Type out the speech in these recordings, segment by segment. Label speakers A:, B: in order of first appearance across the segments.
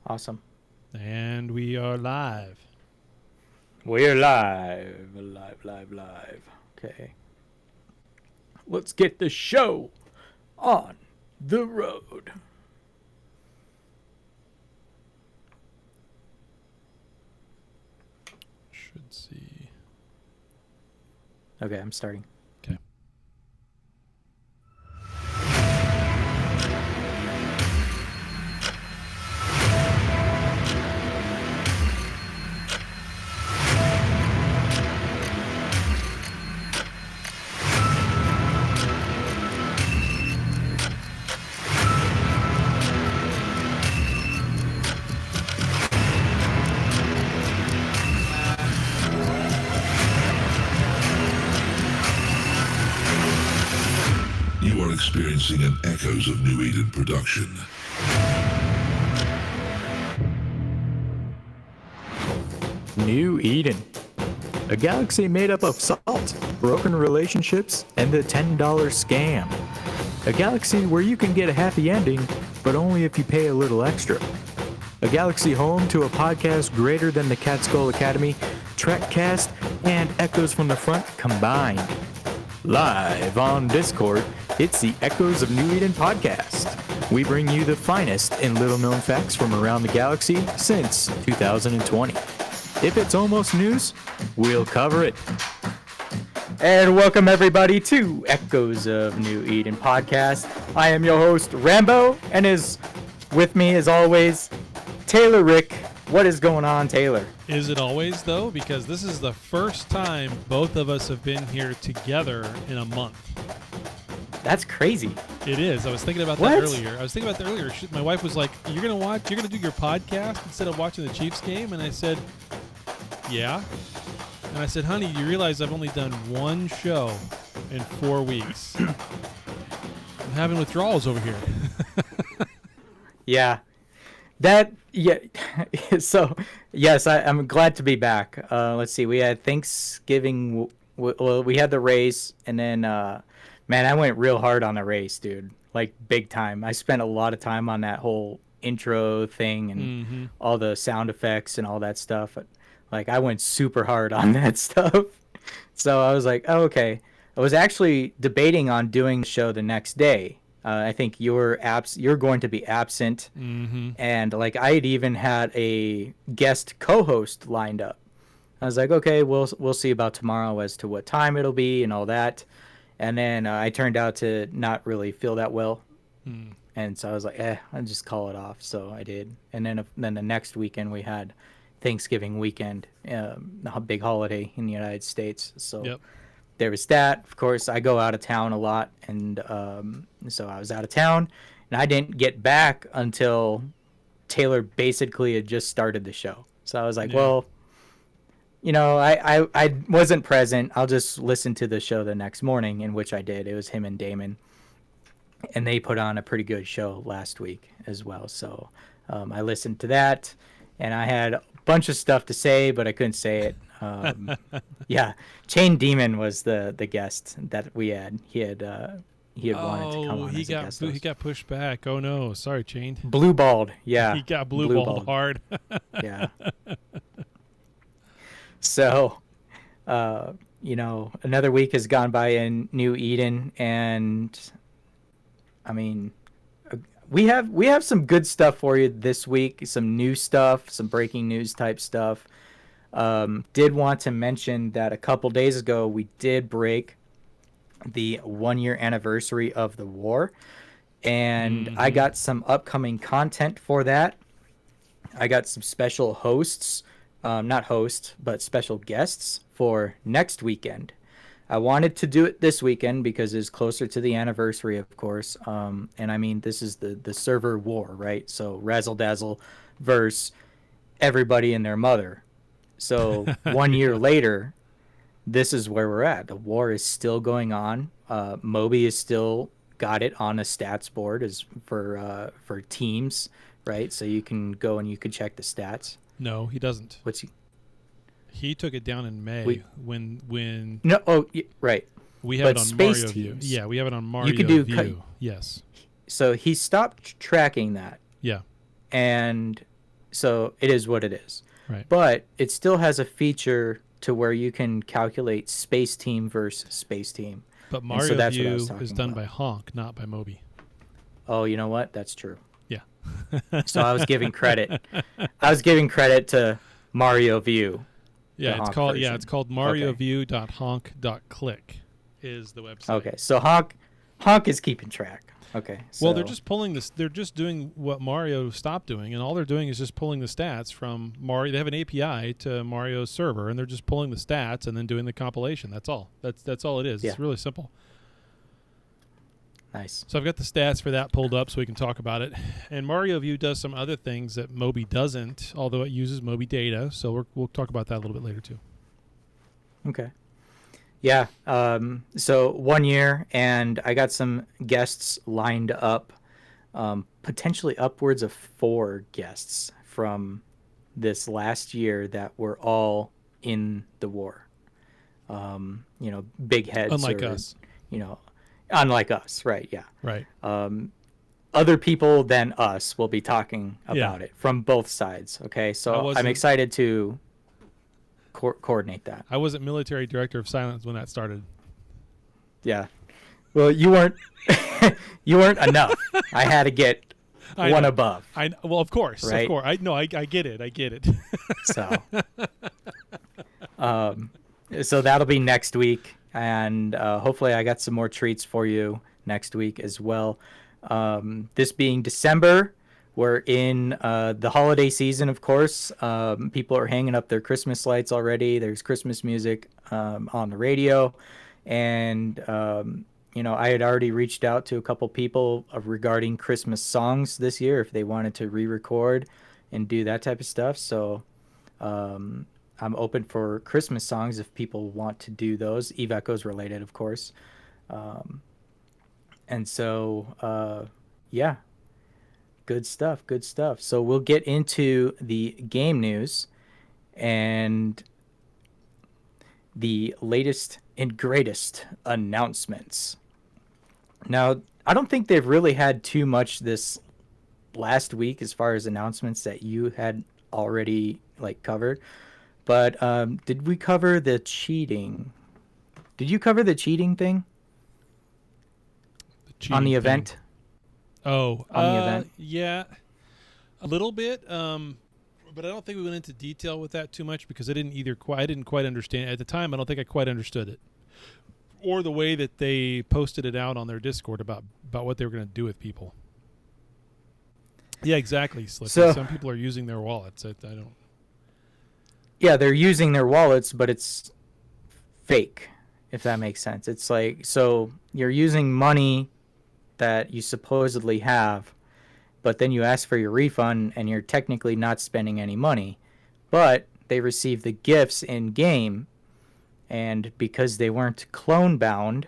A: Awesome.
B: And we are live.
A: We're live. Okay. Let's get the show on the road.
B: Should see.
A: Okay, I'm starting.
B: Okay.
C: You are experiencing an Echoes of New Eden production.
D: New Eden. A galaxy made up of salt, broken relationships, and the $10 scam. A galaxy where you can get a happy ending, but only if you pay a little extra. A galaxy home to a podcast greater than the Catskill Academy, Trekcast, and Echoes from the Front combined. Live on Discord, it's the Echoes of New Eden podcast. We bring you the finest in little-known facts from around the galaxy since 2020. If it's almost news, we'll cover it.
A: And welcome everybody to Echoes of New Eden podcast. I am your host, Rambo, and is with me as always, Taylor Rick. What is going on, Taylor?
B: Is it always, though? Because this is the first time both of us have been here together in a month.
A: That's crazy.
B: It is. I was thinking about that earlier. My wife was like, you're going to do your podcast instead of watching the Chiefs game? And I said, yeah. And I said, honey, you realize I've only done one show in 4 weeks. I'm having withdrawals over here.
A: Yeah. So, yes, I'm glad to be back. Let's see. We had Thanksgiving. Well, we had the race, and then, man, I went real hard on the race, dude. Like, big time. I spent a lot of time on that whole intro thing and all the sound effects and all that stuff. Like, I went super hard on that stuff. So I was like, oh, okay. I was actually debating on doing the show the next day. I think you're going to be absent, and like I had even had a guest co-host lined up. I was like, okay, we'll see about tomorrow as to what time it'll be and all that. And then I turned out to not really feel that well, and so I was like, I'll just call it off. So I did, and then the next weekend we had Thanksgiving weekend, a big holiday in the United States. So.
B: Yep.
A: There was that. Of course, I go out of town a lot, and so I was out of town, and I didn't get back until Taylor basically had just started the show. So I was like, well, I wasn't present. I'll just listen to the show the next morning, in which I did. It was him and Damon, and they put on a pretty good show last week as well. So I listened to that, and I had a bunch of stuff to say, but I couldn't say it. Yeah, Chain Demon was the guest that we had. He had wanted to come on as a guest.
B: He got pushed back. Oh no, sorry, Chain.
A: Blue balled, yeah.
B: He got blue balled hard.
A: Yeah. So, another week has gone by in New Eden, and I mean, we have some good stuff for you this week. Some new stuff, some breaking news type stuff. Did want to mention that a couple days ago we did break the 1 year anniversary of the war, and I got some upcoming content for that. I got some special hosts, not hosts, but special guests for next weekend. I wanted to do it this weekend because it's closer to the anniversary, of course. And I mean, this is the server war, right? So Razzle Dazzle versus everybody and their mother. So 1 year later, this is where we're at. The war is still going on. Moby is still got it on a stats board as for teams, right? So you can go and you can check the stats.
B: No, he doesn't.
A: What's he?
B: He took it down in May when.
A: No, right.
B: We have it on
A: space
B: Mario
A: teams,
B: View. Yeah, we have it on Mario
A: you could do
B: View. Yes.
A: So he stopped tracking that.
B: Yeah.
A: And so it is what it is.
B: Right.
A: But it still has a feature to where you can calculate space team versus space team.
B: But
A: And
B: Mario
A: so that's what I was
B: View
A: talking
B: is done
A: about.
B: by Honk, not by Moby.
A: Oh, you know what? That's true.
B: Yeah.
A: So I was giving credit. I was giving credit to Mario View.
B: Yeah,
A: the
B: it's
A: Honk
B: called
A: version.
B: it's called marioview.honk.click is the website.
A: Okay, so Honk is keeping track. Okay. So,
B: Well, they're just pulling this. They're just doing what Mario stopped doing, and all they're doing is just pulling the stats from Mario. They have an API to Mario's server, and they're just pulling the stats and then doing the compilation. That's all. That's all it is.
A: Yeah.
B: It's really simple.
A: nice.
B: So I've got the stats for that pulled up so we can talk about it. And Mario View does some other things that Moby doesn't, although it uses Moby data. So we'll talk about that a little bit later too.
A: Okay. Yeah. So 1 year, and I got some guests lined up, potentially upwards of 4 guests from this last year that were all in the war. Big heads.
B: Unlike us.
A: Unlike us, right? Yeah.
B: Right.
A: Other people than us will be talking about it from both sides. Okay. So I'm excited to coordinate that.
B: I wasn't military director of silence when that started.
A: Yeah. Well, you weren't you weren't enough. I had to get one above.
B: Well, of course.
A: Right?
B: Of course. I get it. I get it.
A: So so that'll be next week, and hopefully I got some more treats for you next week as well. This being December, we're in the holiday season, of course. People are hanging up their Christmas lights already. There's Christmas music on the radio. And, I had already reached out to a couple people regarding Christmas songs this year, if they wanted to re-record and do that type of stuff. So I'm open for Christmas songs if people want to do those. Eve Echoes related, of course. And so, yeah. Good stuff. So we'll get into the game news and the latest and greatest announcements. Now, I don't think they've really had too much this last week as far as announcements that you had already covered. But did we cover the cheating? Did you cover the cheating thing on the event?
B: Oh,
A: on the event?
B: Yeah, a little bit. But I don't think we went into detail with that too much because I didn't quite understand at the time. I don't think I quite understood it, or the way that they posted it out on their Discord about what they were going to do with people. Yeah, exactly. Slippy. So some people are using their wallets. I don't.
A: Yeah, they're using their wallets, but it's fake, if that makes sense. It's so you're using money that you supposedly have, but then you ask for your refund and you're technically not spending any money, but they receive the gifts in game, and because they weren't clone bound,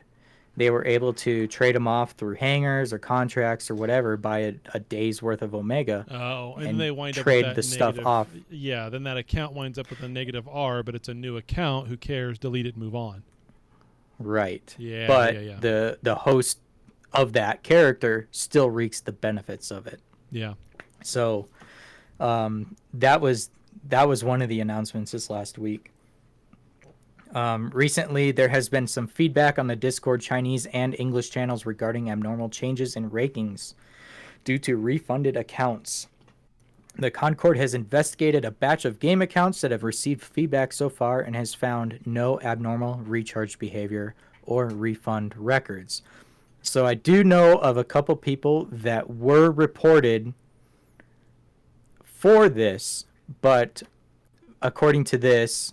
A: they were able to trade them off through hangers or contracts or whatever, buy a day's worth of Omega.
B: Oh, and they wind
A: trade
B: up with
A: the
B: that
A: stuff off.
B: Yeah, then that account winds up with a negative R, but it's a new account. Who cares? Delete it, move on.
A: Right.
B: Yeah.
A: But
B: yeah.
A: the host of that character still reaps the benefits of it.
B: Yeah.
A: So that was one of the announcements this last week. Recently, there has been some feedback on the Discord Chinese and English channels regarding abnormal changes in rankings due to refunded accounts. The Concord has investigated a batch of game accounts that have received feedback so far and has found no abnormal recharge behavior or refund records. So I do know of a couple people that were reported for this, but according to this,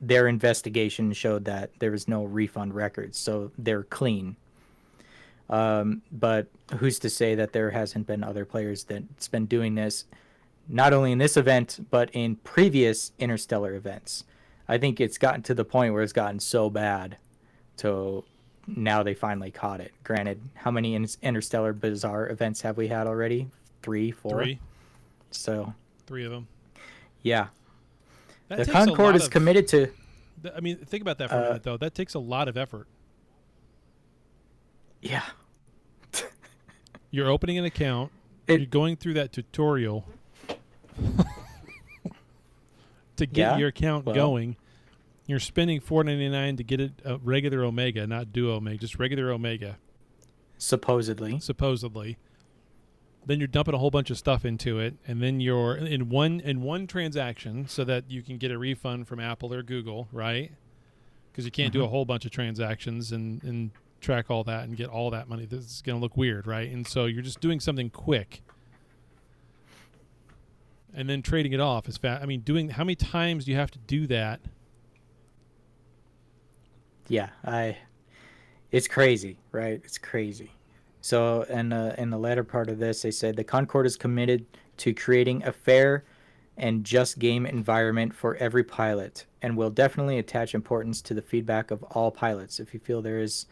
A: their investigation showed that there was no refund records, so they're clean. But who's to say that there hasn't been other players that's been doing this, not only in this event, but in previous Interstellar events. I think it's gotten to the point where it's gotten so bad, so now they finally caught it. Granted, how many Interstellar Bizarre events have we had already? 3, 4?
B: 3.
A: So
B: 3 of them.
A: Yeah.
B: That
A: The
B: takes a
A: Concord
B: lot
A: is
B: of-
A: committed to...
B: I mean, think about that for a minute, though. That takes a lot of effort.
A: Yeah.
B: You're opening an account. You're going through that tutorial. to get
A: Yeah?
B: your account
A: Well.
B: going. You're spending $4.99 to get it a regular Omega, not Duo Omega, just regular Omega,
A: Supposedly.
B: supposedly. Then you're dumping a whole bunch of stuff into it, and then you're in one transaction so that you can get a refund from Apple or Google, right? Because you can't do a whole bunch of transactions and track all that and get all that money. This is going to look weird, right? And so you're just doing something quick. And then trading it off is fast. I mean, how many times do you have to do that?
A: Yeah, it's crazy, right? It's crazy. So, in the latter part of this, they said the Concord is committed to creating a fair and just game environment for every pilot, and will definitely attach importance to the feedback of all pilots. If you feel there is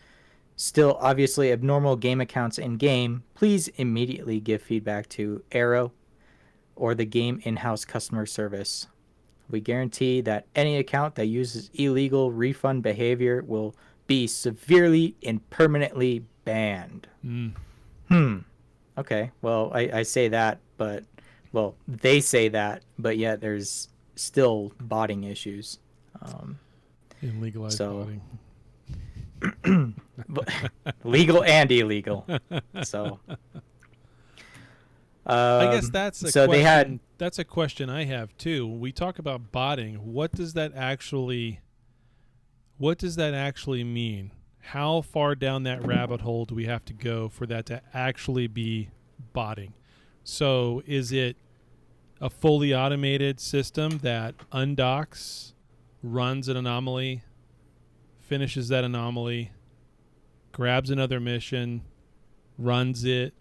A: still obviously abnormal game accounts in game, please immediately give feedback to Arrow or the game in-house customer service. We guarantee that any account that uses illegal refund behavior will be severely and permanently banned. Okay. Well, I say that, but they say that, but yet there's still botting issues.
B: In legalized
A: So-
B: voting.
A: Legal and illegal. So
B: I guess that's a
A: so
B: question. That's a question I have too. When we talk about botting, what does that actually mean? How far down that rabbit hole do we have to go for that to actually be botting? So is it a fully automated system that undocks, runs an anomaly, finishes that anomaly, grabs another mission, runs it,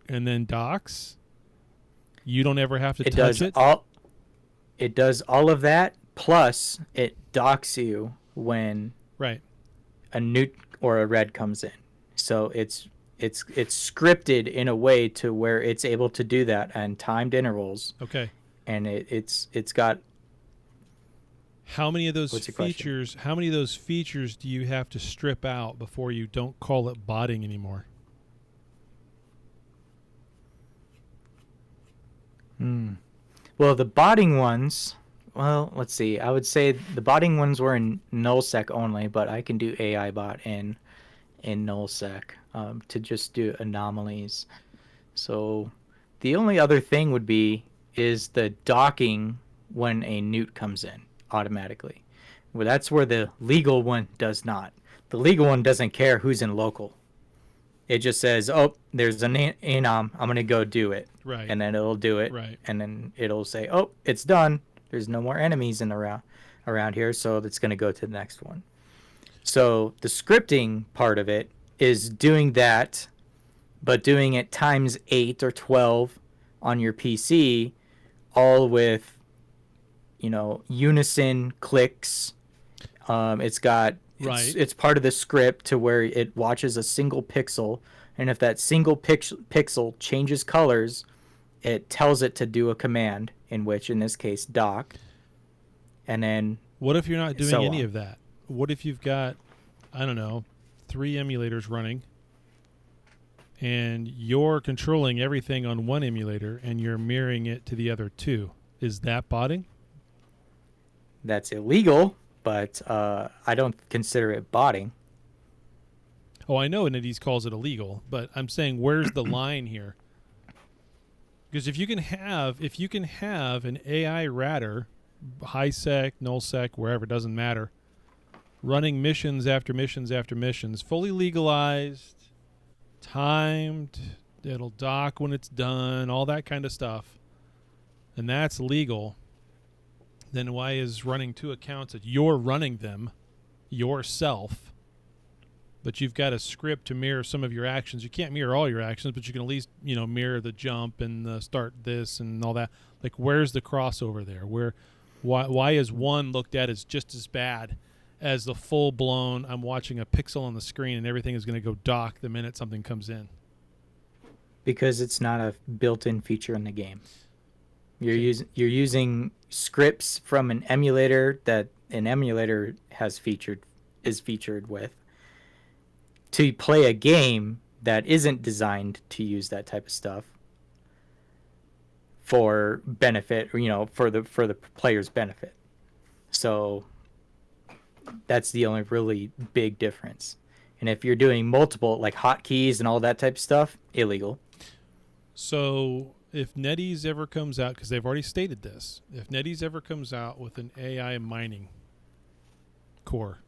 B: and then docks? You don't ever have to touch it?
A: It does all of that, plus it docks you when
B: Right.
A: a newt or a red comes in. So it's scripted in a way to where it's able to do that and timed intervals,
B: Okay.
A: and it's got
B: How many of those
A: What's your question?
B: features do you have to strip out before you don't call it botting anymore?
A: well, the botting ones. Well, let's see. I would say the botting ones were in nullsec only, but I can do AI bot in nullsec to just do anomalies. So the only other thing would be is the docking when a newt comes in automatically. Well, that's where the legal one does not. The legal one doesn't care who's in local. It just says, "Oh, there's an anom. I'm gonna go do it,"
B: Right.
A: and then it'll do it,
B: Right.
A: and then it'll say, "Oh, it's done. There's no more enemies in around here, so it's gonna go to the next one." So the scripting part of it is doing that, but doing it times 8 or 12 on your PC, all with, unison clicks. It's got
B: Right.
A: it's part of the script to where it watches a single pixel, and if that single pixel changes colors, it tells it to do a command, in which in this case dock, and then
B: What if you're not doing
A: so
B: any
A: on.
B: of that? What if you've got, I don't know, 3 emulators running, and you're controlling everything on one emulator and you're mirroring it to the other 2? Is that botting?
A: that's illegal, but I don't consider it botting.
B: Oh, I know NetEase calls it illegal, but I'm saying where's the line here? Because if you can have an AI ratter, high sec, null sec, wherever, it doesn't matter, running missions after missions after missions, fully legalized, timed, it'll dock when it's done, all that kind of stuff, and that's legal, then why is running 2 accounts that you're running them yourself, but you've got a script to mirror some of your actions? You can't mirror all your actions, but you can at least, mirror the jump and the start this and all that. Like, where's the crossover there? Why is one looked at as just as bad as the full-blown, I'm watching a pixel on the screen and everything is going to go dock the minute something comes in?
A: Because it's not a built-in feature in the game. You're using scripts from an emulator that an emulator is featured with to play a game that isn't designed to use that type of stuff for benefit, for the player's benefit. So that's the only really big difference. And if you're doing multiple, like hotkeys and all that type of stuff, illegal.
B: So if NetEase ever comes out, because they've already stated this, if NetEase ever comes out with an AI mining core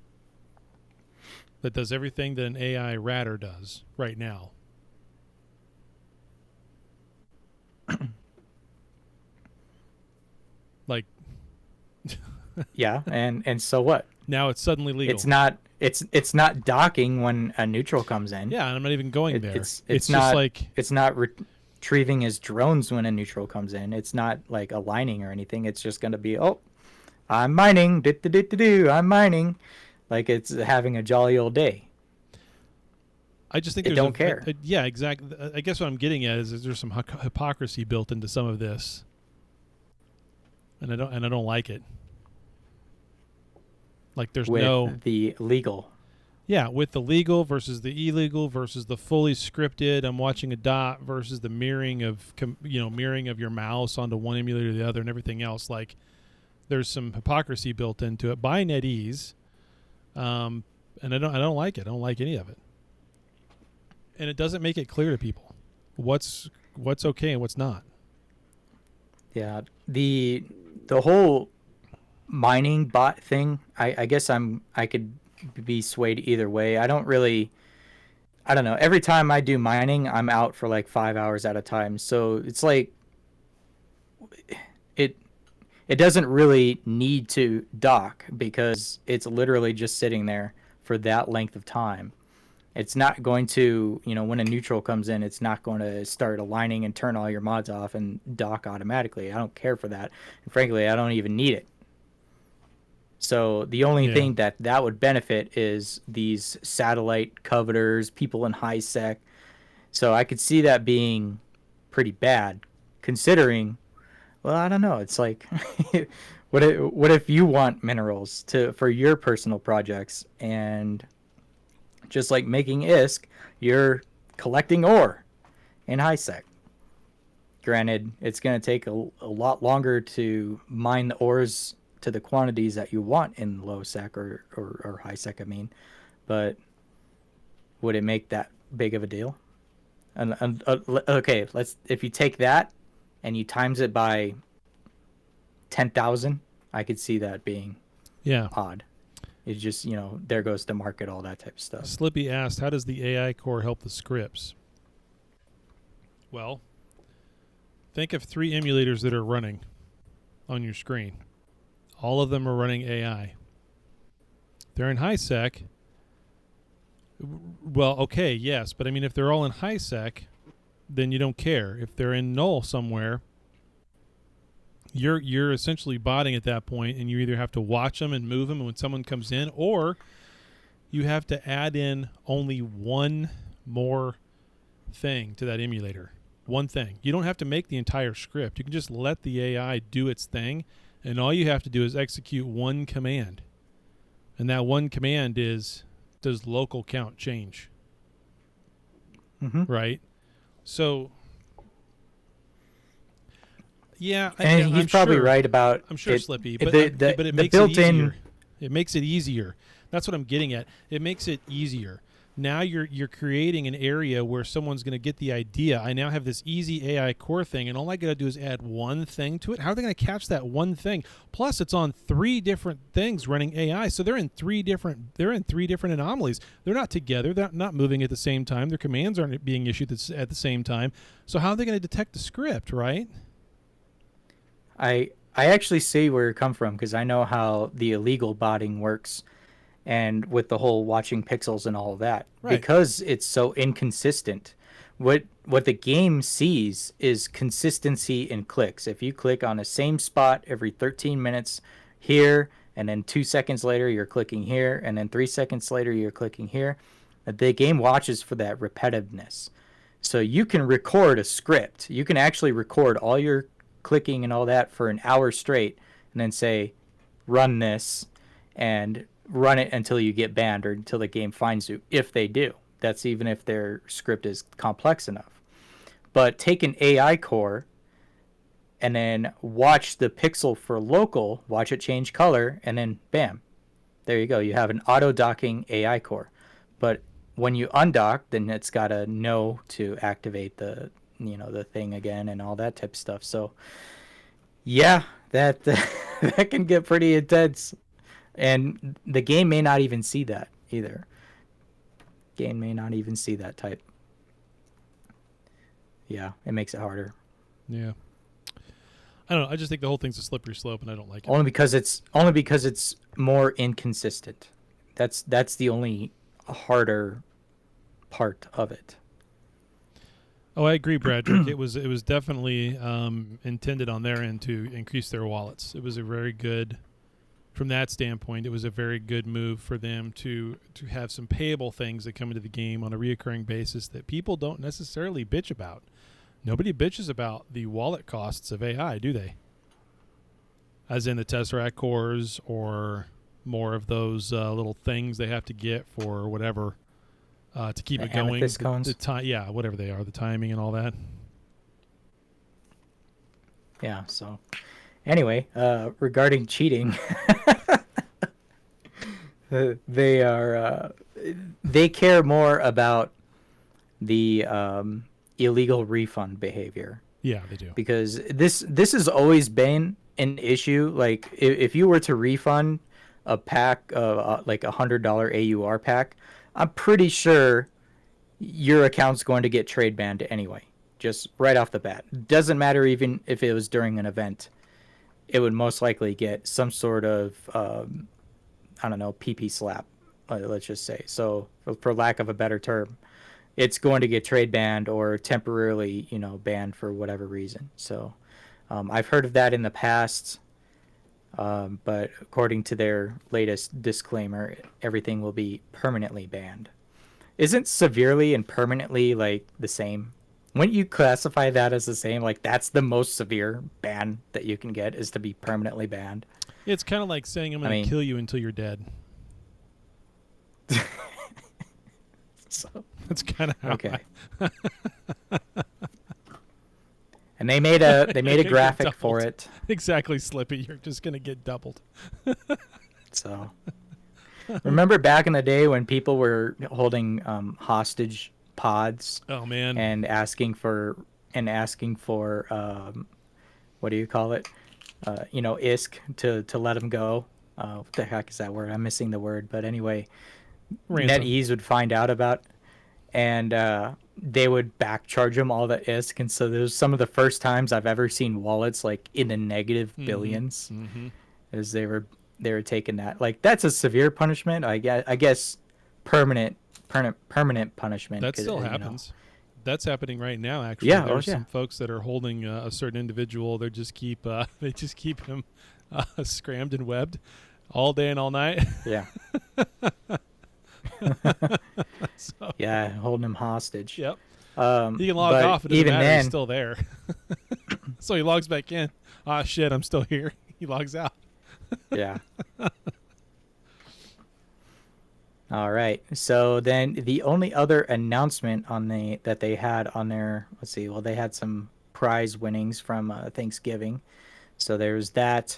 B: that does everything that an AI router does right now, like,
A: Yeah, and so what?
B: now it's suddenly legal.
A: It's not docking when a neutral comes in.
B: Yeah, and I'm not even going there.
A: It's
B: just
A: not
B: like,
A: it's not retrieving his drones when a neutral comes in. It's not like aligning or anything. It's just going to be, oh, I'm mining, I'm mining, like it's having a jolly old day.
B: I just think
A: It
B: there's
A: don't care.
B: Yeah, exactly. I guess what I'm getting at is there's some hypocrisy built into some of this, and I don't like it. Like there's
A: With the legal.
B: Yeah, with the legal versus the illegal versus the fully scripted. I'm watching a dot versus the mirroring of your mouse onto one emulator to the other and everything else. Like there's some hypocrisy built into it by NetEase, and I don't like it. I don't like any of it, and it doesn't make it clear to people what's okay and what's not.
A: Yeah, the whole mining bot thing, I guess I could be swayed either way. I don't know. Every time I do mining, I'm out for like 5 hours at a time. So it's like it doesn't really need to dock because it's literally just sitting there for that length of time. It's not going to, when a neutral comes in, it's not going to start aligning and turn all your mods off and dock automatically. I don't care for that. And frankly, I don't even need it. So the only thing that would benefit is these satellite coveters, people in high sec. So I could see that being pretty bad, considering, well, I don't know. It's like, what if you want minerals for your personal projects, and just like making ISK, you're collecting ore in high sec. Granted, it's going to take a lot longer to mine the ores to the quantities that you want in low sec or high sec, but would it make that big of a deal? And okay, if you take that and you times it by 10,000, I could see that being odd. It's just, there goes the market, all that type of stuff.
B: Slippy asked, how does the AI core help the scripts? Well, think of 3 emulators that are running on your screen. All of them are running AI. They're in high sec. Well, okay, yes, but if they're all in high sec, then you don't care. If they're in null somewhere, you're essentially botting at that point, and you either have to watch them and move them when someone comes in, or you have to add in only one more thing to that emulator. One thing. You don't have to make the entire script. You can just let the AI do its thing, and all you have to do is execute one command. And that one command is, does local count change?
A: Mm-hmm.
B: Right? So, yeah.
A: And he's probably right about...
B: I'm sure, Slippy, but it makes
A: it
B: easier.
A: in...
B: It makes it easier. That's what I'm getting at. It makes it easier. Now you're creating an area where someone's going to get the idea. I now have this easy AI core thing, and all I got to do is add one thing to it. How are they going to catch that one thing? Plus, it's on 3 different things running AI, so they're in 3 different anomalies. They're not together. They're not moving at the same time. Their commands aren't being issued at the same time. So how are they going to detect the script, right?
A: I actually see where you come from, because I know how the illegal botting works. And with the whole watching pixels and all of that,
B: right.
A: Because it's so inconsistent, what the game sees is consistency in clicks. If you click on the same spot every 13 minutes here, and then 2 seconds later you're clicking here, and then 3 seconds later you're clicking here, the game watches for that repetitiveness. So you can record a script. You can actually record all your clicking and all that for an hour straight, and then say, run this, and run it until you get banned or until the game finds you, if they do. That's even if their script is complex enough. But take an AI core and then watch the pixel for local, watch it change color, and then bam, there you go. You have an auto docking AI core. But when you undock, then it's got to know to activate the the thing again and all that type of stuff. So yeah, that that can get pretty intense, and the game may not even see that either. Game may not even see that type. Yeah, it makes it harder.
B: Yeah. I don't know. I just think the whole thing's a slippery slope, and I don't like it.
A: Only because it's more inconsistent. That's the only harder part of it.
B: Oh, I agree, Bradric. It was definitely intended on their end to increase their wallets. It was a very good, from that standpoint, it was a very good move for them to have some payable things that come into the game on a reoccurring basis that people don't necessarily bitch about. Nobody bitches about the wallet costs of AI, do they? As in the Tesseract cores or more of those little things they have to get for whatever to keep it going. The whatever they are, the timing and all that.
A: Yeah, so anyway, regarding cheating, they care more about the illegal refund behavior.
B: Yeah, they do.
A: Because this has always been an issue. Like if you were to refund a pack of like $100 AUR pack, I'm pretty sure your account's going to get trade banned anyway, just right off the bat. Doesn't matter even if it was during an event. It would most likely get some sort of I don't know, PP slap, let's just say. So for lack of a better term, it's going to get trade banned or temporarily, banned for whatever reason. So I've heard of that in the past, but according to their latest disclaimer, everything will be permanently banned. Isn't severely and permanently like the same? Wouldn't you classify that as the same? Like that's the most severe ban that you can get is to be permanently banned.
B: It's kind of like saying I'm going to kill you until you're dead.
A: So
B: that's kind of how.
A: Okay. And they made a graphic for it.
B: Exactly, Slippy. You're just gonna get doubled.
A: So, remember back in the day when people were holding hostage pods?
B: Oh man!
A: And asking for what do you call it? ISK to let them go. What the heck is that word? I'm missing the word. But anyway, NetEase would find out about, and they would back charge them all the ISK. And so there's some of the first times I've ever seen wallets like in the negative billions, as they were taking that. Like that's a severe punishment. I guess permanent punishment.
B: That still happens. That's happening right now. Actually,
A: yeah,
B: there's some folks that are holding a certain individual. They just keep him scrammed and webbed all day and all night.
A: Yeah.
B: So,
A: yeah, holding him hostage.
B: Yep. He can log off. It doesn't
A: even
B: matter.
A: then,
B: he's still there. So he logs back in. Ah, shit, I'm still here. He logs out.
A: Yeah. All right. So then the only other announcement that they had on their, let's see, well, they had some prize winnings from Thanksgiving. So there's that.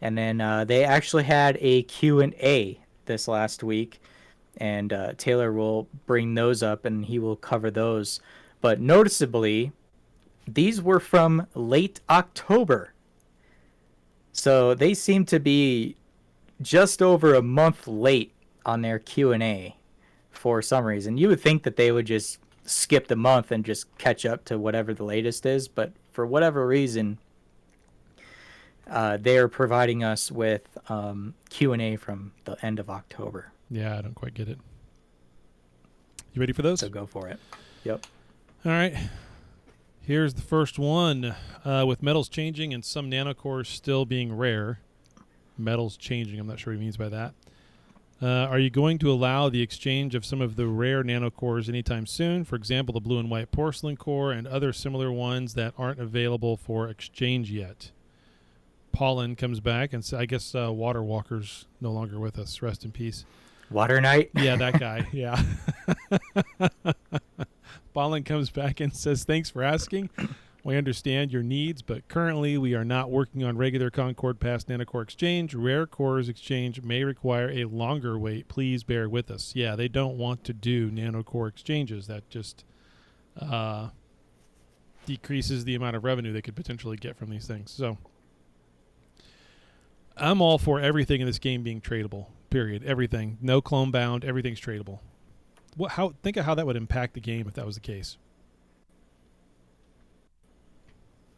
A: And then they actually had a Q&A this last week. And Taylor will bring those up and he will cover those. But noticeably, these were from late October. So they seem to be just over a month late on their Q&A for some reason. You would think that they would just skip the month and just catch up to whatever the latest is. But for whatever reason, they are providing us with Q&A from the end of October.
B: Yeah, I don't quite get it. You ready for those?
A: So go for it. Yep.
B: All right. Here's the first one. With metals changing and some nanocores still being rare. Metals changing, I'm not sure what he means by that. Are you going to allow the exchange of some of the rare nanocores anytime soon? For example, the blue and white porcelain core and other similar ones that aren't available for exchange yet. Paulin comes back and I guess Water Walker's no longer with us. Rest in peace.
A: Water Knight?
B: Yeah, that guy. Yeah. Paulin comes back and says, thanks for asking. We understand your needs, but currently we are not working on regular Concord Pass nanocore exchange. Rare cores exchange may require a longer wait. Please bear with us. Yeah, they don't want to do nanocore exchanges. That just decreases the amount of revenue they could potentially get from these things. So I'm all for everything in this game being tradable, period. Everything. No clone bound. Everything's tradable. Think of how that would impact the game if that was the case.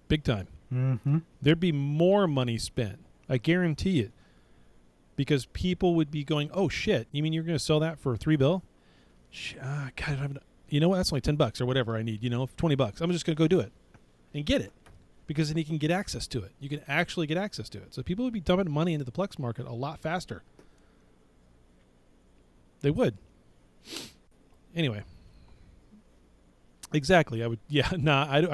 B: Big time.
A: Mm-hmm.
B: There'd be more money spent. I guarantee it. Because people would be going, oh, shit, you mean you're going to sell that for $3 bill? God, I don't have you know what? That's only $10 or whatever I need. $20. I'm just going to go do it and get it. Because then you can get access to it. You can actually get access to it. So people would be dumping money into the Plex market a lot faster. They would. Anyway. Exactly. I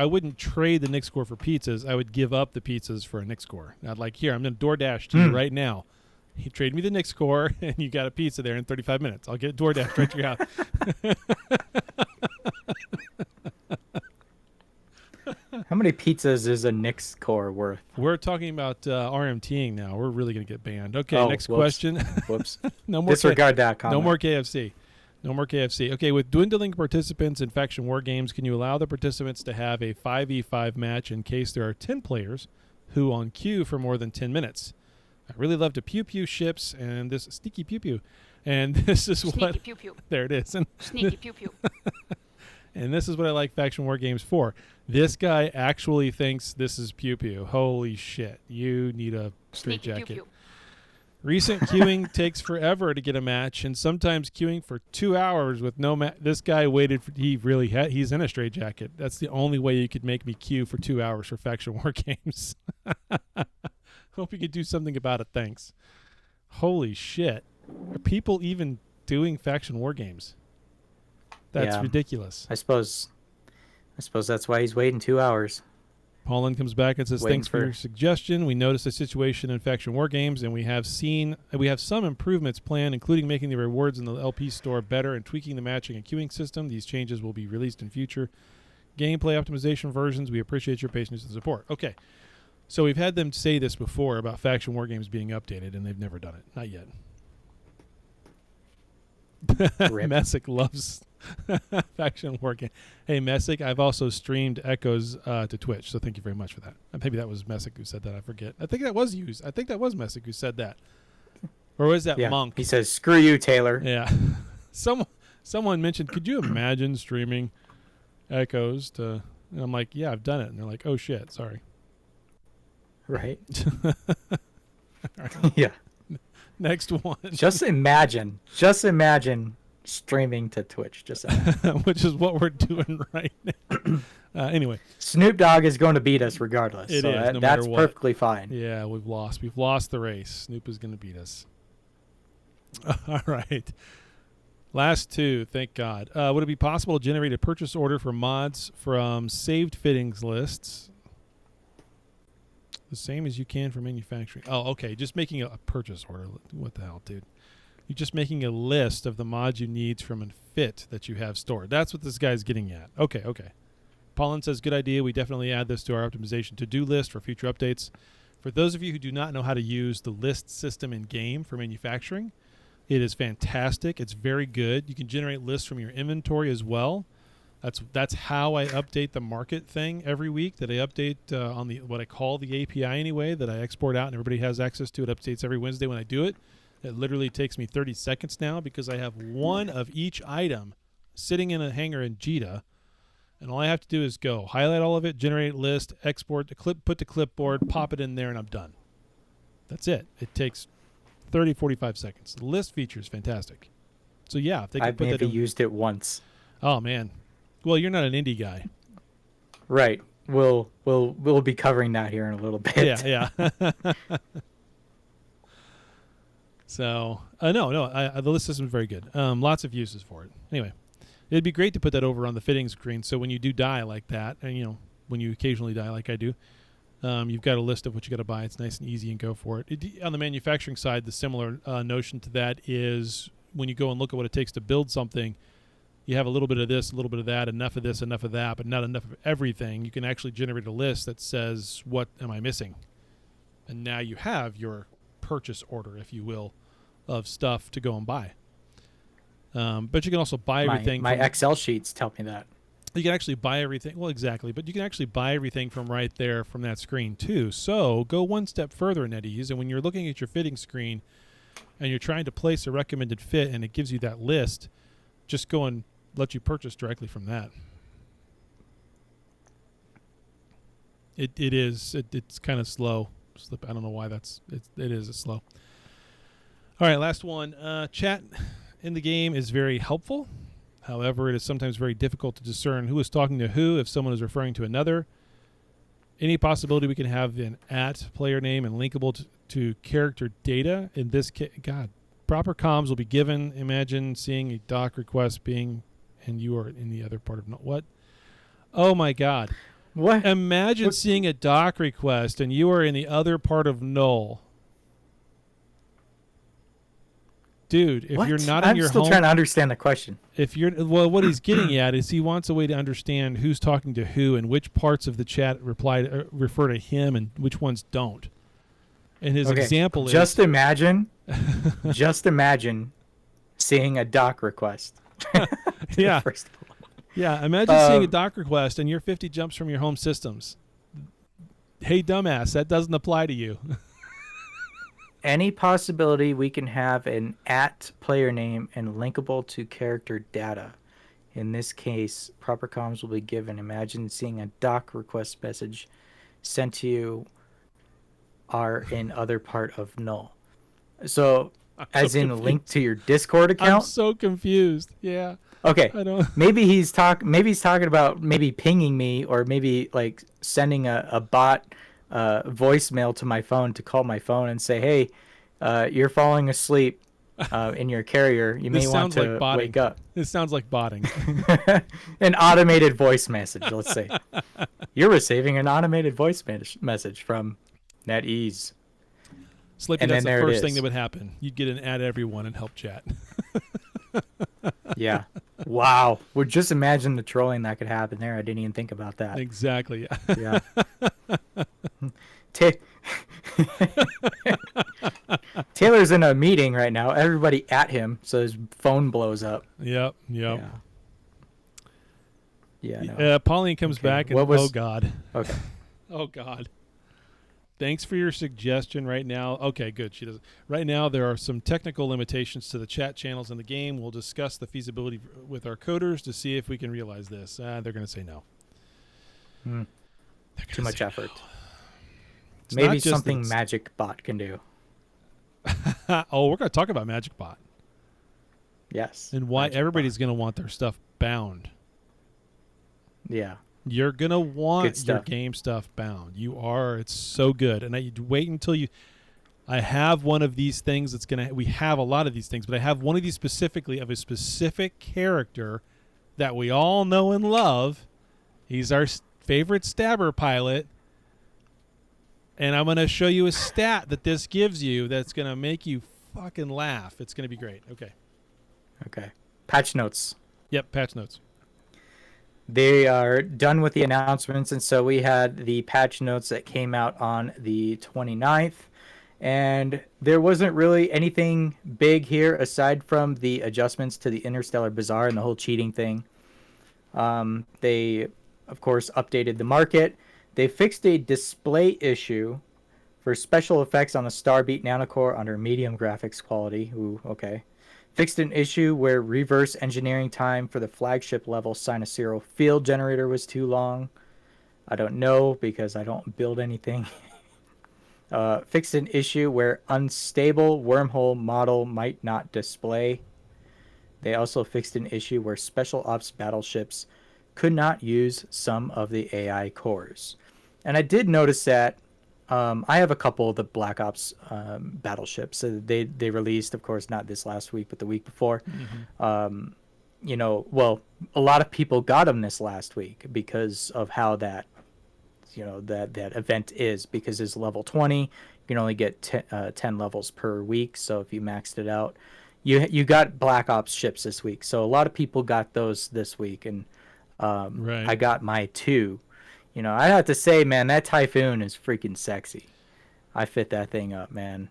B: wouldn't trade the Nick score for pizzas. I would give up the pizzas for a Nick score. I'd like, here, I'm going to DoorDash to you right now. You trade me the Nick score, and you got a pizza there in 35 minutes. I'll get DoorDash right to your house.
A: How many pizzas is a Nick's core worth?
B: We're talking about RMTing now. We're really going to get banned. Okay, next
A: whoops.
B: question.
A: Whoops.
B: No more
A: Disregard that comment.
B: No more KFC. No more KFC. Okay, with dwindling participants in Faction War games, can you allow the participants to have a 5v5 match in case there are 10 players who on queue for more than 10 minutes? I really love to pew-pew ships and this sneaky pew-pew. And this is
E: Sneaky
B: what...
E: pew-pew.
B: There it is. And
E: Sneaky pew-pew.
B: and this is what I like Faction War games for. This guy actually thinks this is pew-pew. Holy shit. You need a straight
E: Sneaky
B: jacket.
E: pew-pew.
B: Recent queuing takes forever to get a match, and sometimes queuing for 2 hours with no match. This guy waited for, he's in a straitjacket. That's the only way you could make me queue for 2 hours for Faction War games. Hope you could do something about it. Thanks. Holy shit. Are people even doing Faction War games? That's ridiculous.
A: I suppose that's why he's waiting 2 hours.
B: Paulin comes back and says, thanks for your suggestion. We noticed a situation in Faction War games, and we have some improvements planned, including making the rewards in the LP store better and tweaking the matching and queuing system. These changes will be released in future gameplay optimization versions. We appreciate your patience and support. Okay, so we've had them say this before about Faction War games being updated, and they've never done it. Not yet. Messick loves Faction War game. Hey, Messick, I've also streamed Echoes to Twitch, so thank you very much for that. Maybe that was Messick who said that. I forget. I think that was Messick who said that. Or was that Monk?
A: He says, screw you, Taylor.
B: Yeah. Someone mentioned, could you imagine streaming Echoes to... And I'm like, yeah, I've done it. And they're like, oh, shit, sorry.
A: Right.
B: Right.
A: Yeah.
B: Next one.
A: Just imagine streaming to Twitch.
B: Which is what we're doing right now. Anyway.
A: Snoop Dogg is going to beat us regardless. That's perfectly fine.
B: Yeah, we've lost. We've lost the race. Snoop is going to beat us. All right. Last two, thank God. Would it be possible to generate a purchase order for mods from saved fittings lists? The same as you can for manufacturing. Oh, okay. Just making a purchase order. What the hell, dude? You're just making a list of the mods you need from a fit that you have stored. That's what this guy's getting at. Okay. Paulin says, good idea. We definitely add this to our optimization to-do list for future updates. For those of you who do not know how to use the list system in game for manufacturing, it is fantastic. It's very good. You can generate lists from your inventory as well. That's how I update the market thing every week, that I update on what I call the API anyway, that I export out and everybody has access to. It updates every Wednesday when I do it. It literally takes me 30 seconds now because I have one of each item sitting in a hanger in Jita, and all I have to do is go highlight all of it, generate list, export, put to clipboard, pop it in there, and I'm done. That's it. It takes 30, 45 seconds. The list feature is fantastic. So yeah, if they could put that in.
A: I've maybe used it once.
B: Oh man. Well, you're not an indie guy.
A: Right. We'll be covering that here in a little bit.
B: Yeah. So, the list system is very good. Lots of uses for it. Anyway, it'd be great to put that over on the fitting screen, so when you do die like that, and when you occasionally die like I do, you've got a list of what you got to buy. It's nice and easy and go for it. On the manufacturing side, the similar notion to that is when you go and look at what it takes to build something, you have a little bit of this, a little bit of that, enough of this, enough of that, but not enough of everything, you can actually generate a list that says, what am I missing? And now you have your purchase order, if you will, of stuff to go and buy. But you can also buy everything.
A: My Excel sheets tell me that.
B: You can actually buy everything. Well, exactly. But you can actually buy everything from right there from that screen, too. So go one step further in NetEase. And when you're looking at your fitting screen and you're trying to place a recommended fit and it gives you that list, just go and let you purchase directly from that. It's kind of slow. I don't know why it's slow. All right, last one. Chat in the game is very helpful. However, it is sometimes very difficult to discern who is talking to who if someone is referring to another. Any possibility we can have an @player name and linkable to character data? In this case, proper comms will be given. Imagine seeing a doc request being, and you are in the other part of what? Oh my God!
A: What?
B: Imagine seeing a doc request and you are in the other part of null. Dude, if you're not in your home...
A: I'm still trying to understand the question.
B: What he's getting at is he wants a way to understand who's talking to who and which parts of the chat refer to him and which ones don't. And his example is...
A: Just imagine seeing a doc request.
B: Yeah.
A: First of all.
B: Yeah, imagine seeing a doc request and you're 50 jumps from your home systems. Hey, dumbass, that doesn't apply to you.
A: Any possibility we can have an @player name and linkable to character data. In this case, proper comms will be given. Imagine seeing a doc request message sent to you are in other part of null. So, as in confused. Link to your Discord account?
B: I'm so confused. Yeah.
A: Okay.
B: I don't...
A: Maybe he's talking about maybe pinging me or maybe like sending a bot voicemail to my phone to call my phone and say, hey, you're falling asleep in your carrier. You may want to wake up.
B: This sounds like botting.
A: An automated voice message, let's say. You're receiving an automated voice message from NetEase.
B: Slippy, that's the first thing that would happen. You'd get an @everyone and help chat.
A: Yeah. Wow. Well, just imagine the trolling that could happen there. I didn't even think about that.
B: Exactly.
A: Yeah. Taylor's in a meeting right now. Everybody at him, so his phone blows up.
B: Yep.
A: Yeah. No.
B: Pauline comes back and oh God.
A: Okay.
B: Oh God. Thanks for your suggestion right now. Okay, good. She does. Right now, there are some technical limitations to the chat channels in the game. We'll discuss the feasibility with our coders to see if we can realize this. They're going to say no.
A: Too much effort. No. Maybe something Magic Bot can do.
B: Oh, we're going to talk about Magic Bot.
A: Yes.
B: And why everybody's going to want their stuff bound.
A: Yeah.
B: You're going to want your game stuff bound. You are. It's so good. And you wait until I have one of these things that's going to... We have a lot of these things, but I have one of these specifically of a specific character that we all know and love. He's our favorite stabber pilot. And I'm going to show you a stat that this gives you that's going to make you fucking laugh. It's going to be great. Okay.
A: Patch notes.
B: Yep, patch notes.
A: They are done with the announcements, and so we had the patch notes that came out on the 29th, and there wasn't really anything big here aside from the adjustments to the Interstellar Bazaar and the whole cheating thing. They, of course, updated the market. They fixed a display issue for special effects on the Starbeat Nanocore under medium graphics quality. Ooh, okay. Fixed an issue where reverse engineering time for the flagship level Sinusero field generator was too long. I don't know because I don't build anything. Fixed an issue where unstable wormhole model might not display. They also fixed an issue where special ops battleships could not use some of the AI cores. And I did notice that I have a couple of the Black Ops battleships. So they released, of course, not this last week, but the week before. Mm-hmm. A lot of people got them this last week because of how that event is. Because it's level 20, you can only get 10 levels per week. So if you maxed it out, you got Black Ops ships this week, so a lot of people got those this week, and
B: Right.
A: I got my 2. You know, I have to say, man, that Typhoon is freaking sexy. I fit that thing up, man.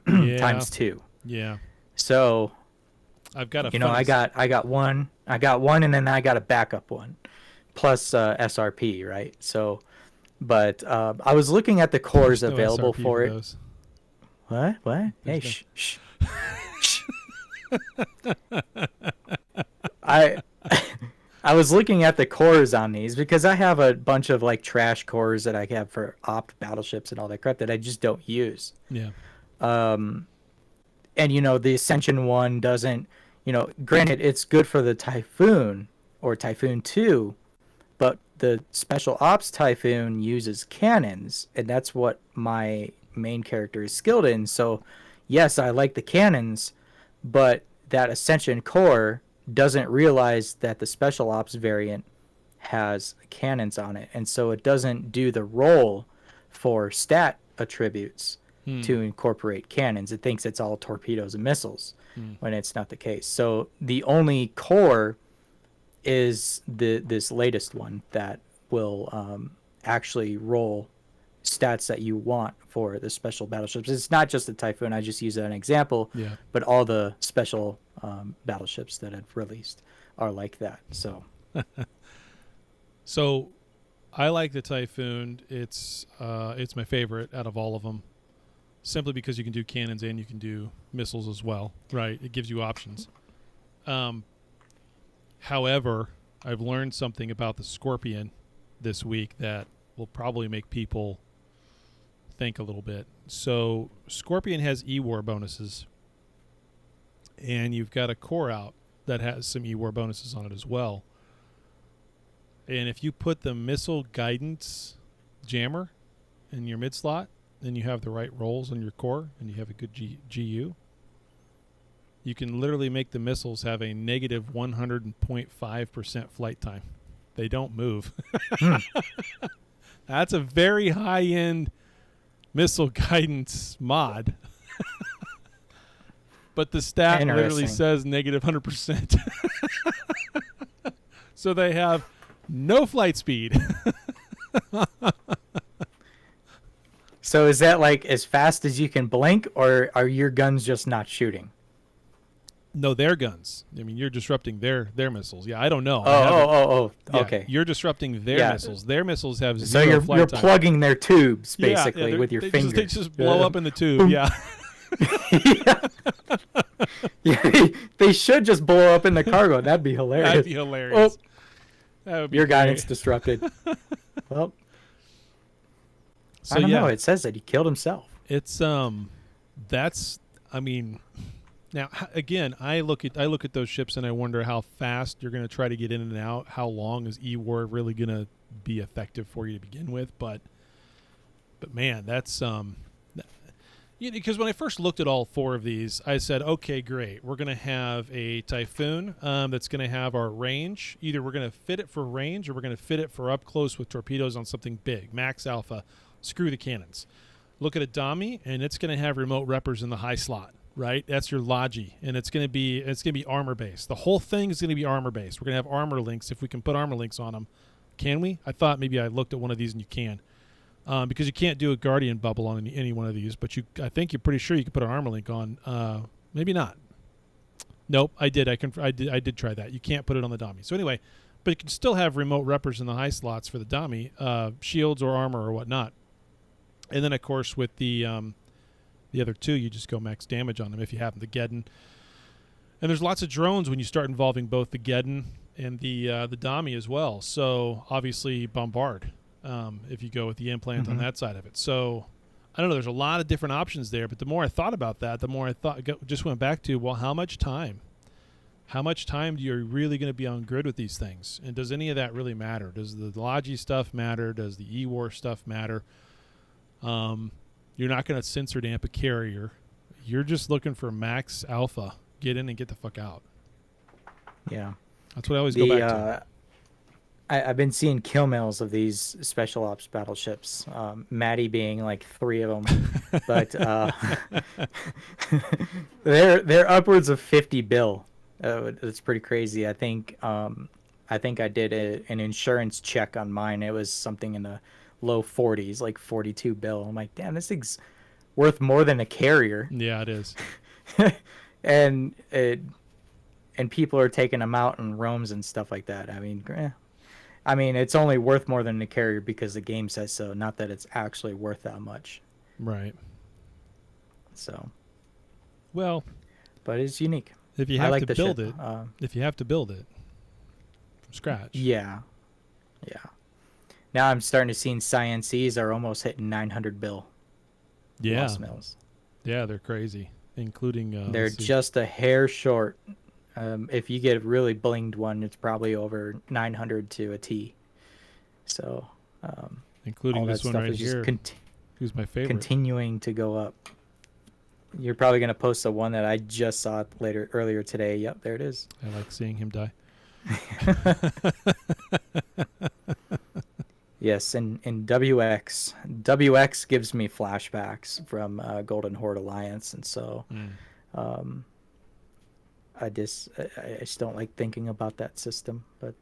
B: Yeah.
A: Times 2.
B: Yeah.
A: So,
B: I've got a
A: you know, I got one, and then I got a backup one, plus SRP, right? So, but I was looking at the cores
B: There's no
A: available
B: SRP
A: for it.
B: those.
A: What? Hey,
B: There's
A: shh, shh. I I was looking at the cores on these because I have a bunch of like trash cores that I have for opt battleships and all that crap that I just don't use.
B: Yeah.
A: And you know, the Ascension one doesn't, you know, granted it's good for the Typhoon or Typhoon 2, but the Special Ops Typhoon uses cannons, and that's what my main character is skilled in. So, yes, I like the cannons, but that Ascension core doesn't realize that the Special Ops variant has cannons on it, and so it doesn't do the role for stat attributes to incorporate cannons. It thinks it's all torpedoes and missiles when it's not the case. So the only core is this latest one that will actually roll stats that you want for the special battleships. It's not just the Typhoon. I just use an example.
B: Yeah.
A: But all the special battleships that have released are like that. So.
B: So, I like the Typhoon. It's my favorite out of all of them, simply because you can do cannons and you can do missiles as well. Right? It gives you options. However, I've learned something about the Scorpion this week that will probably make people think a little bit. So, Scorpion has E-War bonuses, and you've got a core out that has some E-War bonuses on it as well. And if you put the missile guidance jammer in your mid slot, then you have the right rolls on your core and you have a good GU. You can literally make the missiles have a negative 100.5% flight time. They don't move. That's a very high-end missile guidance mod. But the stat literally says negative 100%. So they have no flight speed.
A: So is that like as fast as you can blink, or are your guns just not shooting?
B: No, their guns. I mean, you're disrupting their missiles. Yeah, I don't know.
A: Yeah,
B: okay. You're disrupting their missiles. Their missiles have
A: so
B: zero flight
A: you're
B: time.
A: Plugging their tubes basically with your
B: they
A: fingers.
B: They just blow up in the tube. Yeah.
A: Yeah, they should just blow up in the cargo. That'd be hilarious.
B: That'd be hilarious. That would be
A: your
B: great.
A: guidance disrupted. Well,
B: so
A: I don't know. It says that he killed himself.
B: It's that's. I mean, now again, I look at those ships and I wonder how fast you're going to try to get in and out. How long is E-War really going to be effective for you to begin with? But man, that's because when I first looked at all 4 of these, I said, okay, great. We're going to have a Typhoon that's going to have our range. Either we're going to fit it for range or we're going to fit it for up close with torpedoes on something big. Max Alpha, screw the cannons. Look at a Dami, and it's going to have remote reppers in the high slot, right? That's your Logi, and it's going to be armor-based. The whole thing is going to be armor-based. We're going to have armor links if we can put armor links on them. Can we? I thought maybe I looked at one of these and you can. Because you can't do a Guardian bubble on any one of these, but I think you're pretty sure you can put an armor link on. Maybe not. Nope, I did. I did try that. You can't put it on the Dami. So anyway, but you can still have remote reppers in the high slots for the Dami, shields or armor or whatnot. And then of course with the other 2, you just go max damage on them if you have them. The Geddon, and there's lots of drones when you start involving both the Geddon and the Dami as well. So obviously Bombard. If you go with the implant on that side of it. So, I don't know. There's a lot of different options there. But the more I thought about that, the more I just went back to, well, how much time? How much time do you really going to be on grid with these things? And does any of that really matter? Does the Logi stuff matter? Does the E-War stuff matter? You're not going to sensor damp a carrier. You're just looking for max alpha. Get in and get the fuck out.
A: Yeah.
B: That's what I always go back to.
A: I've been seeing kill mails of these special ops battleships, Maddie being like 3 of them, but they're upwards of 50 bill. It's pretty crazy. I think I did an insurance check on mine. It was something in the low 40s, like 42 bill. I'm like, damn, this thing's worth more than a carrier.
B: Yeah, it is.
A: and people are taking them out in roams and stuff like that. I mean, it's only worth more than the carrier because the game says so, not that it's actually worth that much.
B: Right.
A: So.
B: Well.
A: But it's unique.
B: If you have to build it, from scratch.
A: Yeah. Yeah. Now I'm starting to see CNCs are almost hitting 900 bill.
B: Yeah.
A: Lost mills.
B: Yeah, they're crazy, including.
A: They're just a hair short. If you get a really blinged one, it's probably over 900 to a T. So,
B: including this one right here, who's my favorite.
A: Continuing to go up. You're probably going to post the one that I just saw earlier today. Yep, there it is.
B: I like seeing him die.
A: Yes, and WX. WX gives me flashbacks from Golden Horde Alliance, and so I just don't like thinking about that system, but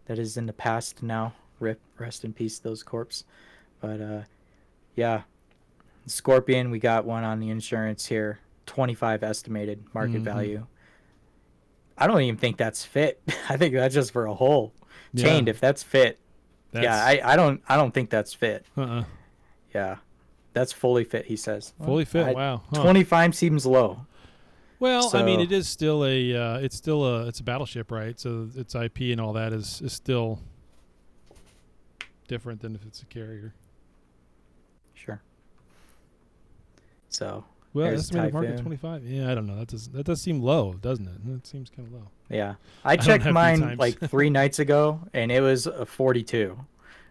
A: that is in the past now. Rest in peace, those corps. But yeah, Scorpion, we got one on the insurance here, 25 estimated market value. I don't even think that's fit. I think that's just for a hull. Chained, if that's fit. I don't think that's fit. Yeah, that's fully fit, he says.
B: Fully fit. Wow.
A: 25 seems low.
B: Well, so, I mean, it is still it's a battleship, right? So its IP and all that is still different than if it's a carrier.
A: Sure. So.
B: Well, estimated market 25. Yeah, I don't know. That does seem low, doesn't it? That seems kind of low.
A: Yeah, I checked mine like 3 nights ago, and it was a 42.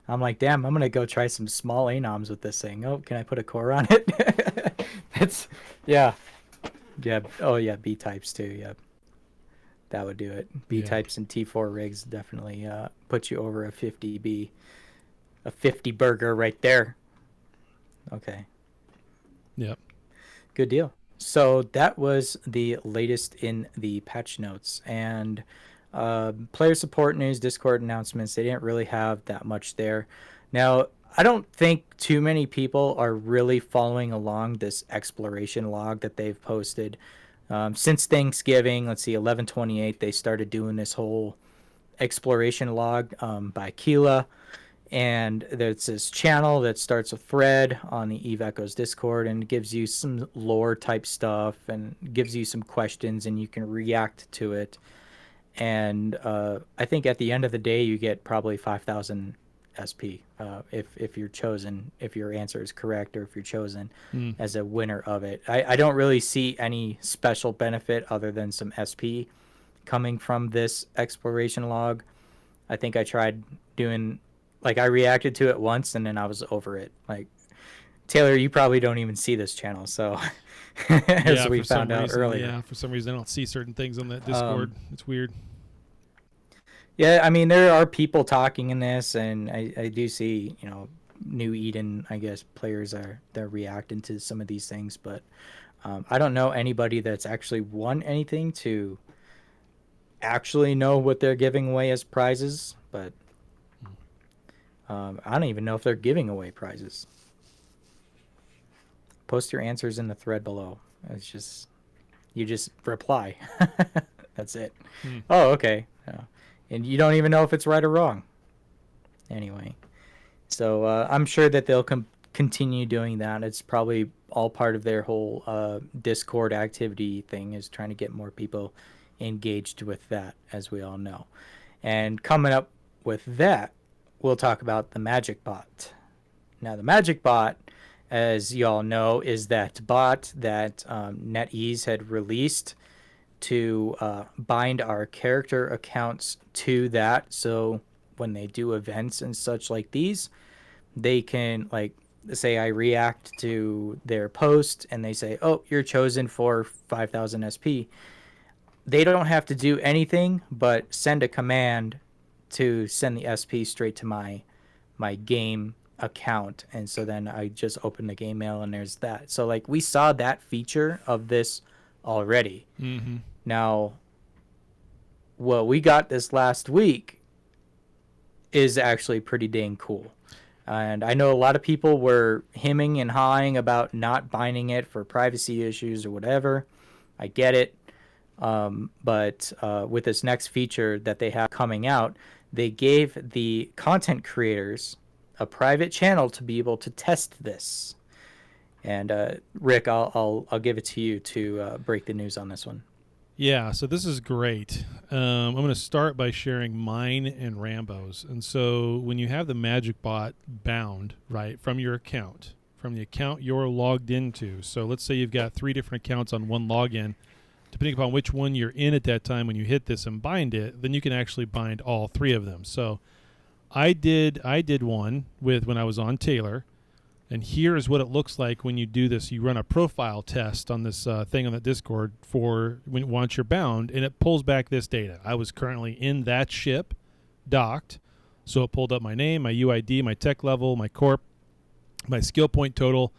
A: I'm like, damn, I'm gonna go try some small anoms with this thing. Oh, can I put a core on it? Yeah. Oh yeah, B types too. Yeah, that would do it. B types and T4 rigs definitely put you over a 50 burger right there. Okay.
B: Yep.
A: Good deal. So that was the latest in the patch notes, and player support news, Discord announcements. They didn't really have that much there. Now, I don't think too many people are really following along this exploration log that they've posted since Thanksgiving. Let's see, 11/28, they started doing this whole exploration log by Keela. And there's this channel that starts a thread on the Eve Echoes Discord and gives you some lore type stuff and gives you some questions, and you can react to it. And I think at the end of the day, you get probably 5,000 SP if you're chosen, if your answer is correct, or if you're chosen as a winner of it. I don't really see any special benefit other than some SP coming from this exploration log. I think I tried doing... Like, I reacted to it once, and then I was over it. Like, Taylor, you probably don't even see this channel, so as we found out earlier.
B: Yeah, for some reason I don't see certain things on that Discord. It's weird.
A: Yeah, I mean, there are people talking in this, and I do see, New Eden, I guess, players they're reacting to some of these things, but I don't know anybody that's actually won anything to actually know what they're giving away as prizes, but... I don't even know if they're giving away prizes. Post your answers in the thread below. You just reply. That's it. Oh, okay. And you don't even know if it's right or wrong. Anyway, so I'm sure that they'll continue doing that. It's probably all part of their whole Discord activity thing, is trying to get more people engaged with that, as we all know. And coming up with that, we'll talk about the Magic Bot. Now, the Magic Bot, as you all know, is that bot that NetEase had released to bind our character accounts to that. So when they do events and such like these, they can, like, say I react to their post and they say, oh, you're chosen for 5,000 SP. They don't have to do anything but send a command to send the SP straight to my game account, and so then I just open the game mail and there's that. So like we saw that feature of this already.
B: Mm-hmm.
A: Now, what we got this last week is actually pretty dang cool. And I know a lot of people were hemming and hawing about not binding it for privacy issues or whatever. I get it. But with this next feature that they have coming out, they gave the content creators a private channel to be able to test this. And Rick, I'll give it to you to break the news on this one.
B: Yeah, so this is great. I'm going to start by sharing mine and Rambo's. And so when you have the Magic Bot bound, right, from your account, from the account you're logged into. So let's say you've got 3 different accounts on one login. Depending upon which one you're in at that time when you hit this and bind it, then you can actually bind all 3 of them. So I did one with when I was on Taylor, and here is what it looks like when you do this. You run a profile test on this thing on the Discord for once you're bound, and it pulls back this data. I was currently in that ship, docked, so it pulled up my name, my UID, my tech level, my corp, my skill point total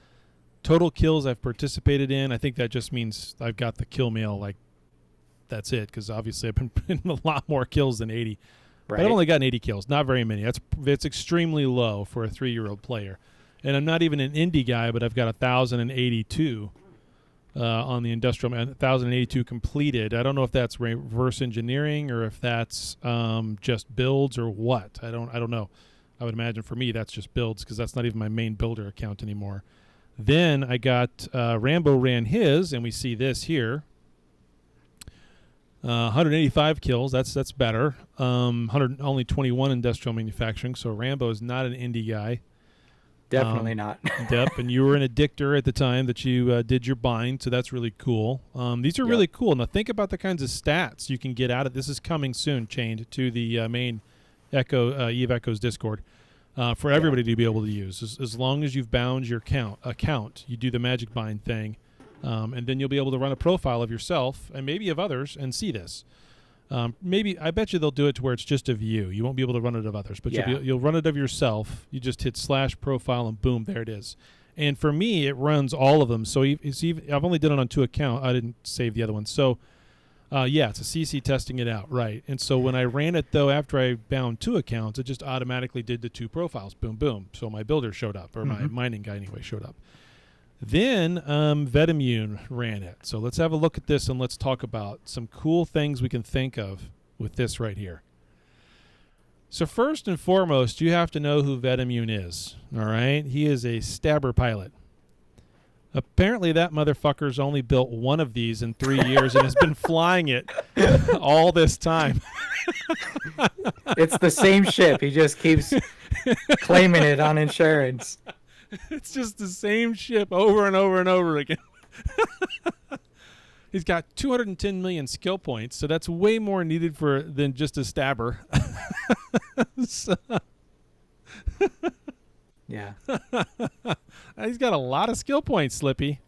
B: kills I've participated in. I think that just means I've got the kill mail, like that's it, because obviously I've been in a lot more kills than 80.
A: Right.
B: But I've only gotten 80 kills, not very many. That's extremely low for a 3-year-old player. And I'm not even an indie guy, but I've got 1,082 on the industrial, 1,082 completed. I don't know if that's reverse engineering or if that's just builds or what. I don't know. I would imagine for me that's just builds, because that's not even my main builder account anymore. Then I got Rambo ran his, and we see this here. 185 kills. That's better. 121 industrial manufacturing. So Rambo is not an indie guy.
A: Definitely not.
B: Yep. And you were an addictor at the time that you did your bind, so that's really cool. These are really cool. Now think about the kinds of stats you can get out of this. Is coming soon, chained to the main Eve Echoes Discord. For everybody to be able to use, as long as you've bound your account, you do the magic bind thing, and then you'll be able to run a profile of yourself and maybe of others and see this. Maybe I bet you they'll do it to where it's just of you. You won't be able to run it of others, but you'll run it of yourself. You just hit /profile and boom, there it is. And for me, it runs all of them. So I've only done it on 2 accounts. I didn't save the other one. So it's a CC testing it out, right? And so when I ran it, though, after I bound 2 accounts, it just automatically did the 2 profiles. Boom, boom. So my builder showed up, or my mining guy anyway showed up. Then VetImmune ran it. So let's have a look at this and let's talk about some cool things we can think of with this right here. So first and foremost, you have to know who VetImmune is, all right? He is a stabber pilot. Apparently that motherfucker's only built one of these in 3 years and has been flying it all this time.
A: It's the same ship. He just keeps claiming it on insurance.
B: It's just the same ship over and over and over again. He's got 210 million skill points, so that's way more needed than just a stabber.
A: Yeah.
B: He's got a lot of skill points, Slippy.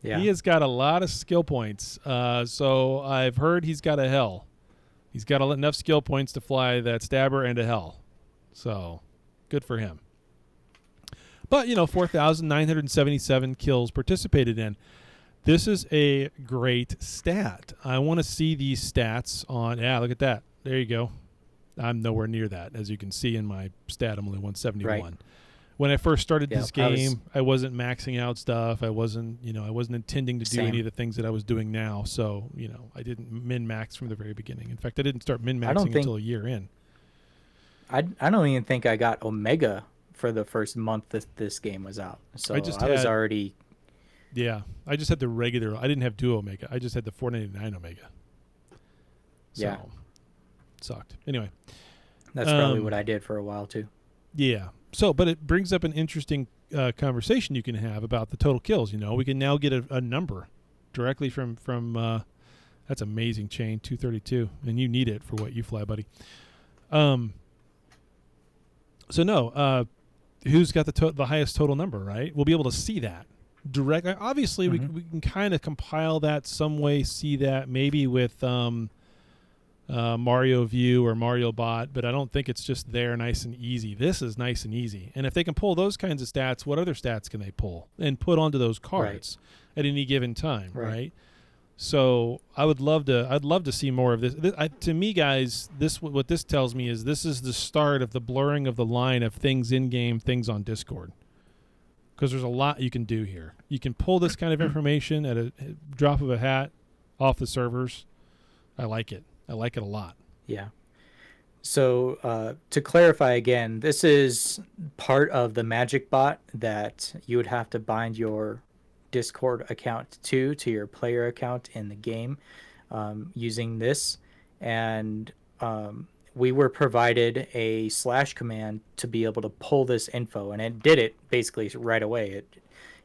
A: Yeah.
B: He has got a lot of skill points. So I've heard he's got a hell. He's got enough skill points to fly that stabber and a hell. So good for him. But, 4,977 kills participated in. This is a great stat. I want to see these stats on... Yeah, look at that. There you go. I'm nowhere near that. As you can see in my stat, I'm only 171. Right. When I first started this game, I wasn't maxing out stuff. I wasn't intending to do any of the things that I was doing now. So, I didn't min-max from the very beginning. In fact, I didn't start min-maxing until a year in.
A: I don't even think I got Omega for the first month that this game was out. So I was already...
B: Yeah, I just had the regular... I didn't have Duo Omega. I just had the 499 Omega. So,
A: yeah.
B: Sucked. Anyway.
A: That's probably what I did for a while, too. Yeah.
B: So, but it brings up an interesting conversation you can have about the total kills. We can now get a number directly from that's amazing, chain 232, and you need it for what you fly, buddy. Who's got the highest total number? Right, we'll be able to see that direct. Obviously, we can kind of compile that some way, see that maybe with Mario View or Mario Bot, but I don't think it's just there nice and easy. This is nice and easy. And if they can pull those kinds of stats, what other stats can they pull and put onto those cards at any given time, right? So I'd love to see more of this. To me, guys, what this tells me is this is the start of the blurring of the line of things in game, things on Discord. Because there's a lot you can do here. You can pull this kind of information at a drop of a hat off the servers. I like it. I like it a lot.
A: Yeah. So to clarify again, this is part of the Magic Bot that you would have to bind your Discord account to your player account in the game using this. And we were provided a / command to be able to pull this info, and it did it basically right away.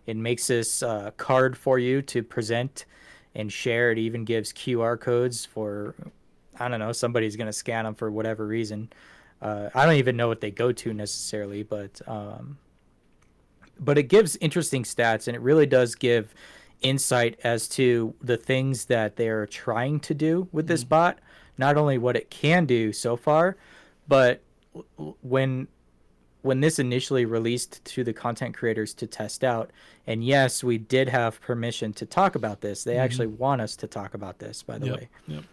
A: It makes this card for you to present and share. It even gives QR codes for, I don't know, somebody's going to scan them for whatever reason. I don't even know what they go to necessarily, but it gives interesting stats, and it really does give insight as to the things that they're trying to do with this bot. Not only what it can do so far, but when this initially released to the content creators to test out, and yes, we did have permission to talk about this. They actually want us to talk about this, by the way.
B: Yep.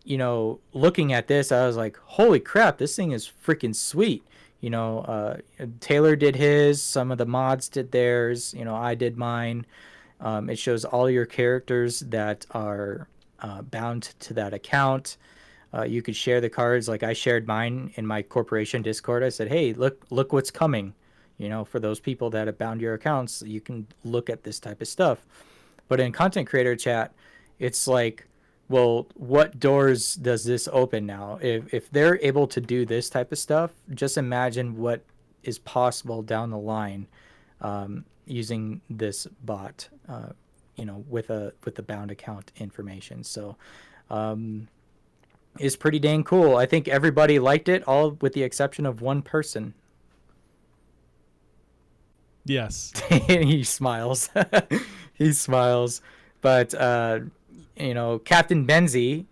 A: You know, looking at this, I was like, holy crap, this thing is freaking sweet. You know, Taylor did his, some of the mods did theirs, you know, I did mine. It shows all your characters that are bound to that account. You could share the cards. Like I shared mine in my corporation Discord. I said, hey, look what's coming. You know, for those people that have bound your accounts, you can look at this type of stuff. But in content creator chat, it's like, well, what doors does this open now? If they're able to do this type of stuff, just imagine what is possible down the line using this bot, you know, with the bound account information. So it's pretty dang cool. I think everybody liked it, all with the exception of one person.
B: Yes.
A: He smiles. He smiles. But you know, Captain Benzie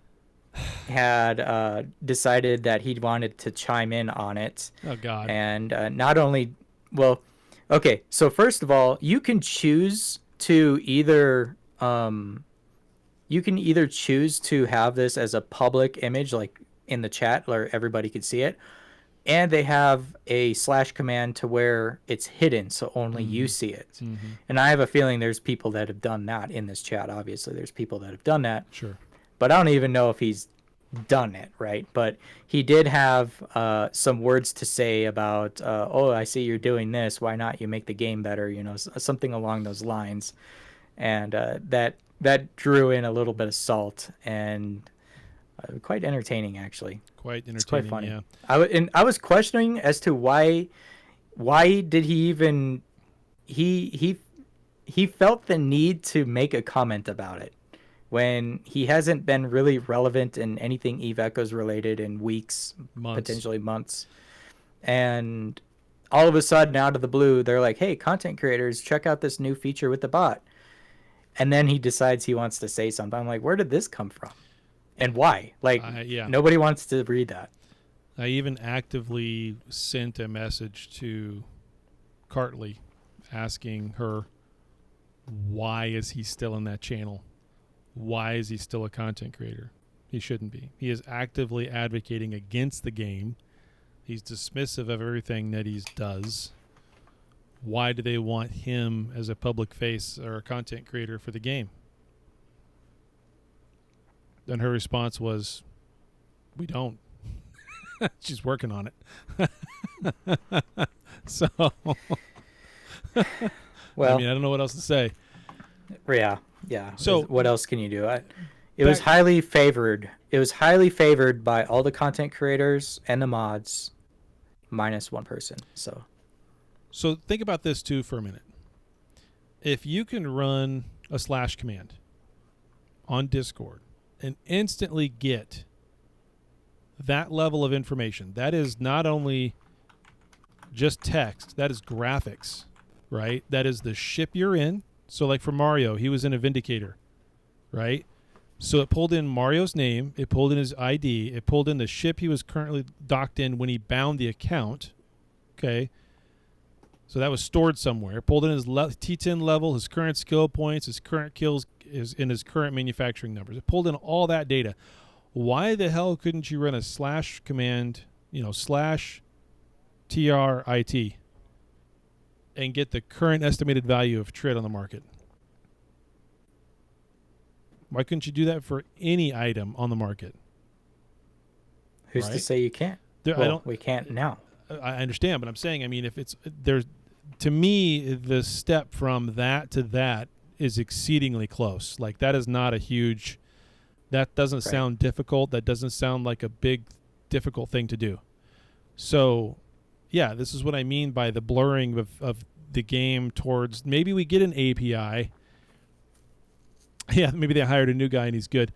A: had decided that he wanted to chime in on it.
B: Oh, God.
A: And not only, well, okay, so first of all, you can choose to either choose to have this as a public image, like in the chat where everybody could see it, and they have a / command to where it's hidden, so only you see it. And I have a feeling there's people that have done that in this chat. Obviously, there's people that have done that.
B: Sure.
A: But I don't even know if he's done it, right? But he did have some words to say about, oh, I see you're doing this. Why not you make the game better? You know, something along those lines. And that drew in a little bit of salt, and quite entertaining, actually.
B: Quite entertaining.
A: It's quite funny.
B: Yeah.
A: I was questioning as to why did he even he felt the need to make a comment about it when he hasn't been really relevant in anything Eve Echoes related in weeks, potentially months. And all of a sudden, out of the blue, they're like, hey, content creators, check out this new feature with the bot. And then he decides he wants to say something. I'm like, where did this come from? And why? Like, nobody wants to read that.
B: I even actively sent a message to Cartley asking her, why is he still in that channel? Why is he still a content creator? He shouldn't be. He is actively advocating against the game. He's dismissive of everything that he does. Why do they want him as a public face or a content creator for the game? And her response was, we don't. She's working on it. So,
A: well,
B: I mean, I don't know what else to say.
A: Yeah.
B: So
A: what else can you do? It was highly favored. It was highly favored by all the content creators and the mods, minus one person. So
B: think about this too for a minute. If you can run a / command on Discord and instantly get that level of information, that is not only just text, that is graphics, right? That is the ship you're in. So like for Mario, he was in a Vindicator, right? So it pulled in Mario's name, it pulled in his ID, it pulled in the ship he was currently docked in when he bound the account. Okay. So that was stored somewhere. It pulled in his T10 level, his current skill points, his current kills, his current manufacturing numbers. It pulled in all that data. Why the hell couldn't you run a slash command, slash TRIT and get the current estimated value of TRIT on the market? Why couldn't you do that for any item on the market?
A: Who's to say you can't? We can't now.
B: I understand, but I'm saying, if to me, the step from that to that is exceedingly close. Like, that is not a huge, that doesn't sound difficult. That doesn't sound like a big, difficult thing to do. So, yeah, this is what I mean by the blurring of the game towards, maybe we get an API. Yeah, maybe they hired a new guy and he's good.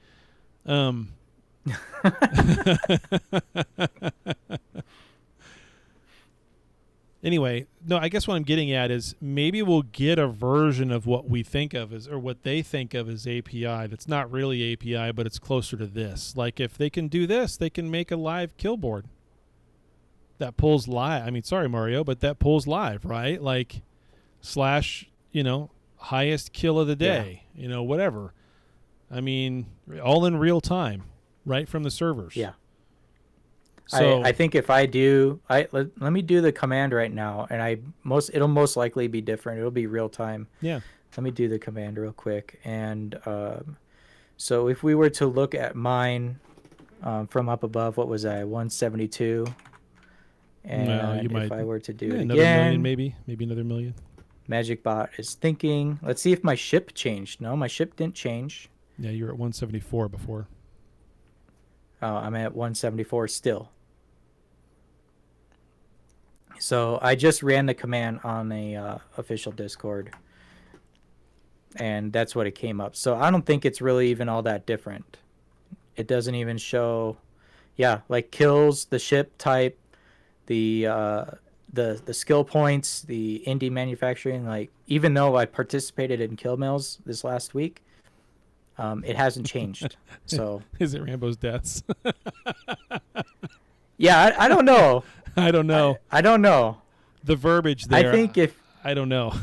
B: Anyway, no, I guess what I'm getting at is maybe we'll get a version of what we think of as, or what they think of as API that's not really API, but it's closer to this. Like, if they can do this, they can make a live kill board that pulls live. Sorry, Mario, but that pulls live, right? Like, slash, highest kill of the day, whatever. All in real time, right from the servers.
A: Yeah.
B: So
A: I think if I do, let me do the command right now, and it'll most likely be different. It'll be real time.
B: Yeah.
A: Let me do the command real quick. And so if we were to look at mine from up above, what was I, 172? And if I were to do it
B: another
A: again,
B: million, maybe another million.
A: Magic Bot is thinking. Let's see if my ship changed. No, my ship didn't change.
B: Yeah, you were at 174 before.
A: I'm at 174 still. So I just ran the command on a official Discord, and that's what it came up. So I don't think it's really even all that different. It doesn't even show, like kills, the ship type, the skill points, the indie manufacturing. Like, even though I participated in kill mills this last week, it hasn't changed. So
B: is it Rambo's deaths?
A: Yeah, I don't know.
B: I don't know.
A: I don't know.
B: The verbiage there.
A: I think
B: I don't know.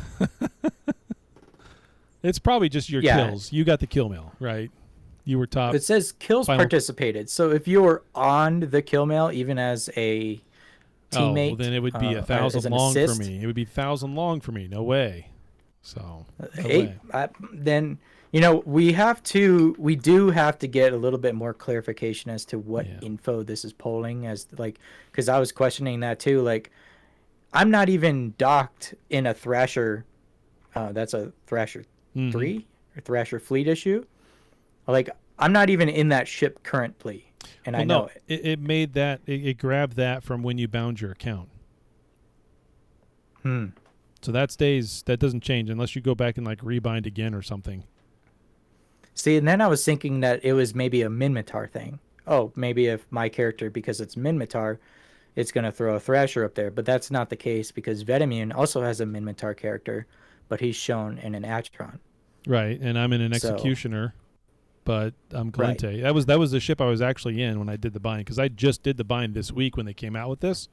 B: It's probably just your kills. You got the kill mail, right? You were top.
A: It says kills participated. So if you were on the kill mail, even as a teammate,
B: then it would be 1,000 long for me. It would be 1,000 long for me. No way. So
A: then we do have to get a little bit more clarification as to what info this is polling, because I was questioning that too. Like, I'm not even docked in a Thrasher. That's a Thrasher 3 or Thrasher Fleet issue. Like, I'm not even in that ship currently, and I know it.
B: It made that. It grabbed that from when you bound your account. So that stays. That doesn't change unless you go back and rebind again or something.
A: See, and then I was thinking that it was maybe a Minmatar thing. Oh, maybe if my character, because it's Minmatar, it's going to throw a Thrasher up there. But that's not the case, because Vetemune also has a Minmatar character, but he's shown in an Atron.
B: Right, and I'm in an Executioner, but I'm Galente. Right. That was the ship I was actually in when I did the bind, because I just did the bind this week when they came out with this,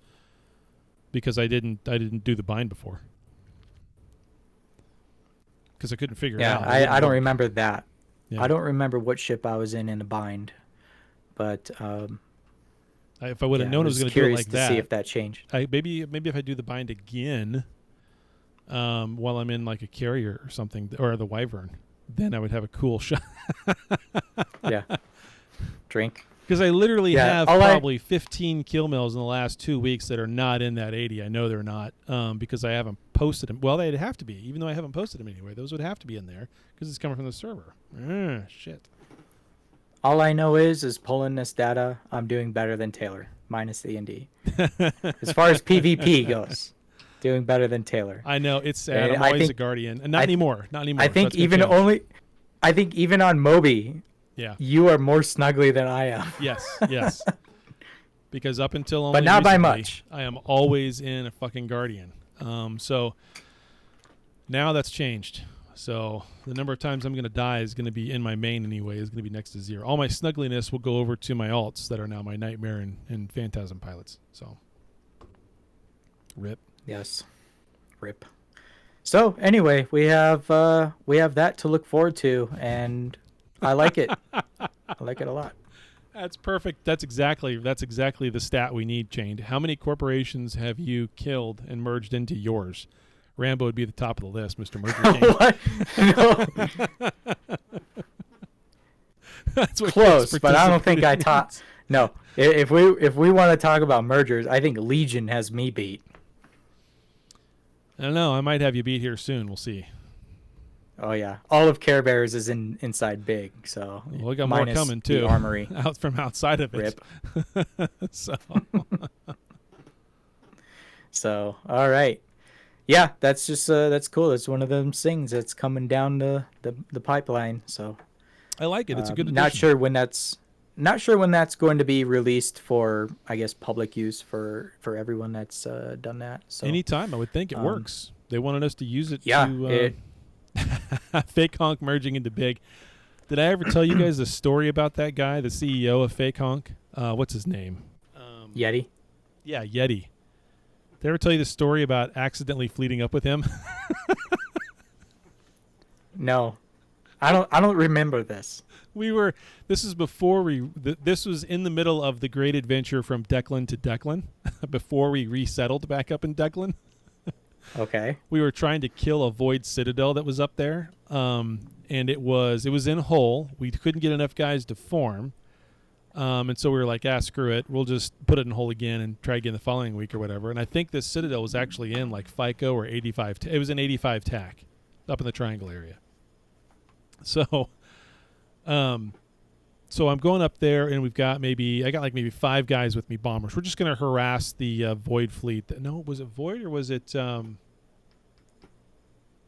B: because I didn't do the bind before. Because I couldn't figure it out.
A: I don't remember that.
B: Yeah.
A: I don't remember what ship I was in the bind, but
B: if I would have known it was going to do it like that,
A: see if that changed.
B: Maybe if I do the bind again, while I'm in a carrier or something, or the Wyvern, then I would have a cool shot.
A: Yeah, drink.
B: Because I literally have probably 15 kill mills in the last 2 weeks that are not in that 80. I know they're not, because I haven't posted them. Well, they'd have to be, even though I haven't posted them anyway. Those would have to be in there because it's coming from the server. Shit.
A: All I know is pulling this data, I'm doing better than Taylor, minus the ND. As far as PvP goes, doing better than Taylor.
B: I know, it's sad. I'm always a Guardian. And not anymore.
A: I think even on Moby, you are more snuggly than I am.
B: Yes. Because up until
A: only not by much.
B: I am always in a fucking Guardian. So now that's changed. So the number of times I'm going to die is going to be in my main anyway, is going to be next to 0. All my snuggliness will go over to my alts that are now my Nightmare and Phantasm pilots. So, rip.
A: Yes. Rip. So anyway, we have that to look forward to, and I like it. I like it a lot.
B: That's perfect. That's exactly the stat we need, Chained. How many corporations have you killed and merged into yours? Rambo would be at the top of the list, Mr. Merger King.
A: What? No.
B: That's what
A: Close, but I don't think I taught. No, if we want to talk about mergers, I think Legion has me beat.
B: I don't know. I might have you beat here soon. We'll see.
A: Oh yeah, all of Care Bears is inside big, so
B: well, we got more coming too.
A: The armory
B: out from outside of it.
A: Rip.
B: So.
A: So all right, yeah, that's just that's cool. It's one of them things that's coming down the pipeline. So
B: I like it. It's a good addition.
A: Not sure when that's going to be released for, I guess, public use for everyone that's done that. So
B: anytime, I would think it works. They wanted us to use it.
A: Yeah.
B: To, Fake Honk merging into Big. Did I ever tell you guys the story about that guy, the CEO of Fake Honk? What's his name?
A: Yeti.
B: Yeah, Yeti. Did I ever tell you the story about accidentally fleeting up with him?
A: No, I don't remember this.
B: This is before this was in the middle of the great adventure from Declan to Declan, before we resettled back up in Declan.
A: Okay.
B: We were trying to kill a void citadel that was up there, and it was in Hull. We couldn't get enough guys to form, and so we were like, screw it. We'll just put it in Hull again and try again the following week or whatever. And I think this citadel was actually in like FICO or 85. It was in 85 TAC up in the Triangle area. So I'm going up there, and I got maybe 5 guys with me, bombers. We're just going to harass the Void fleet. No, was it Void or was it?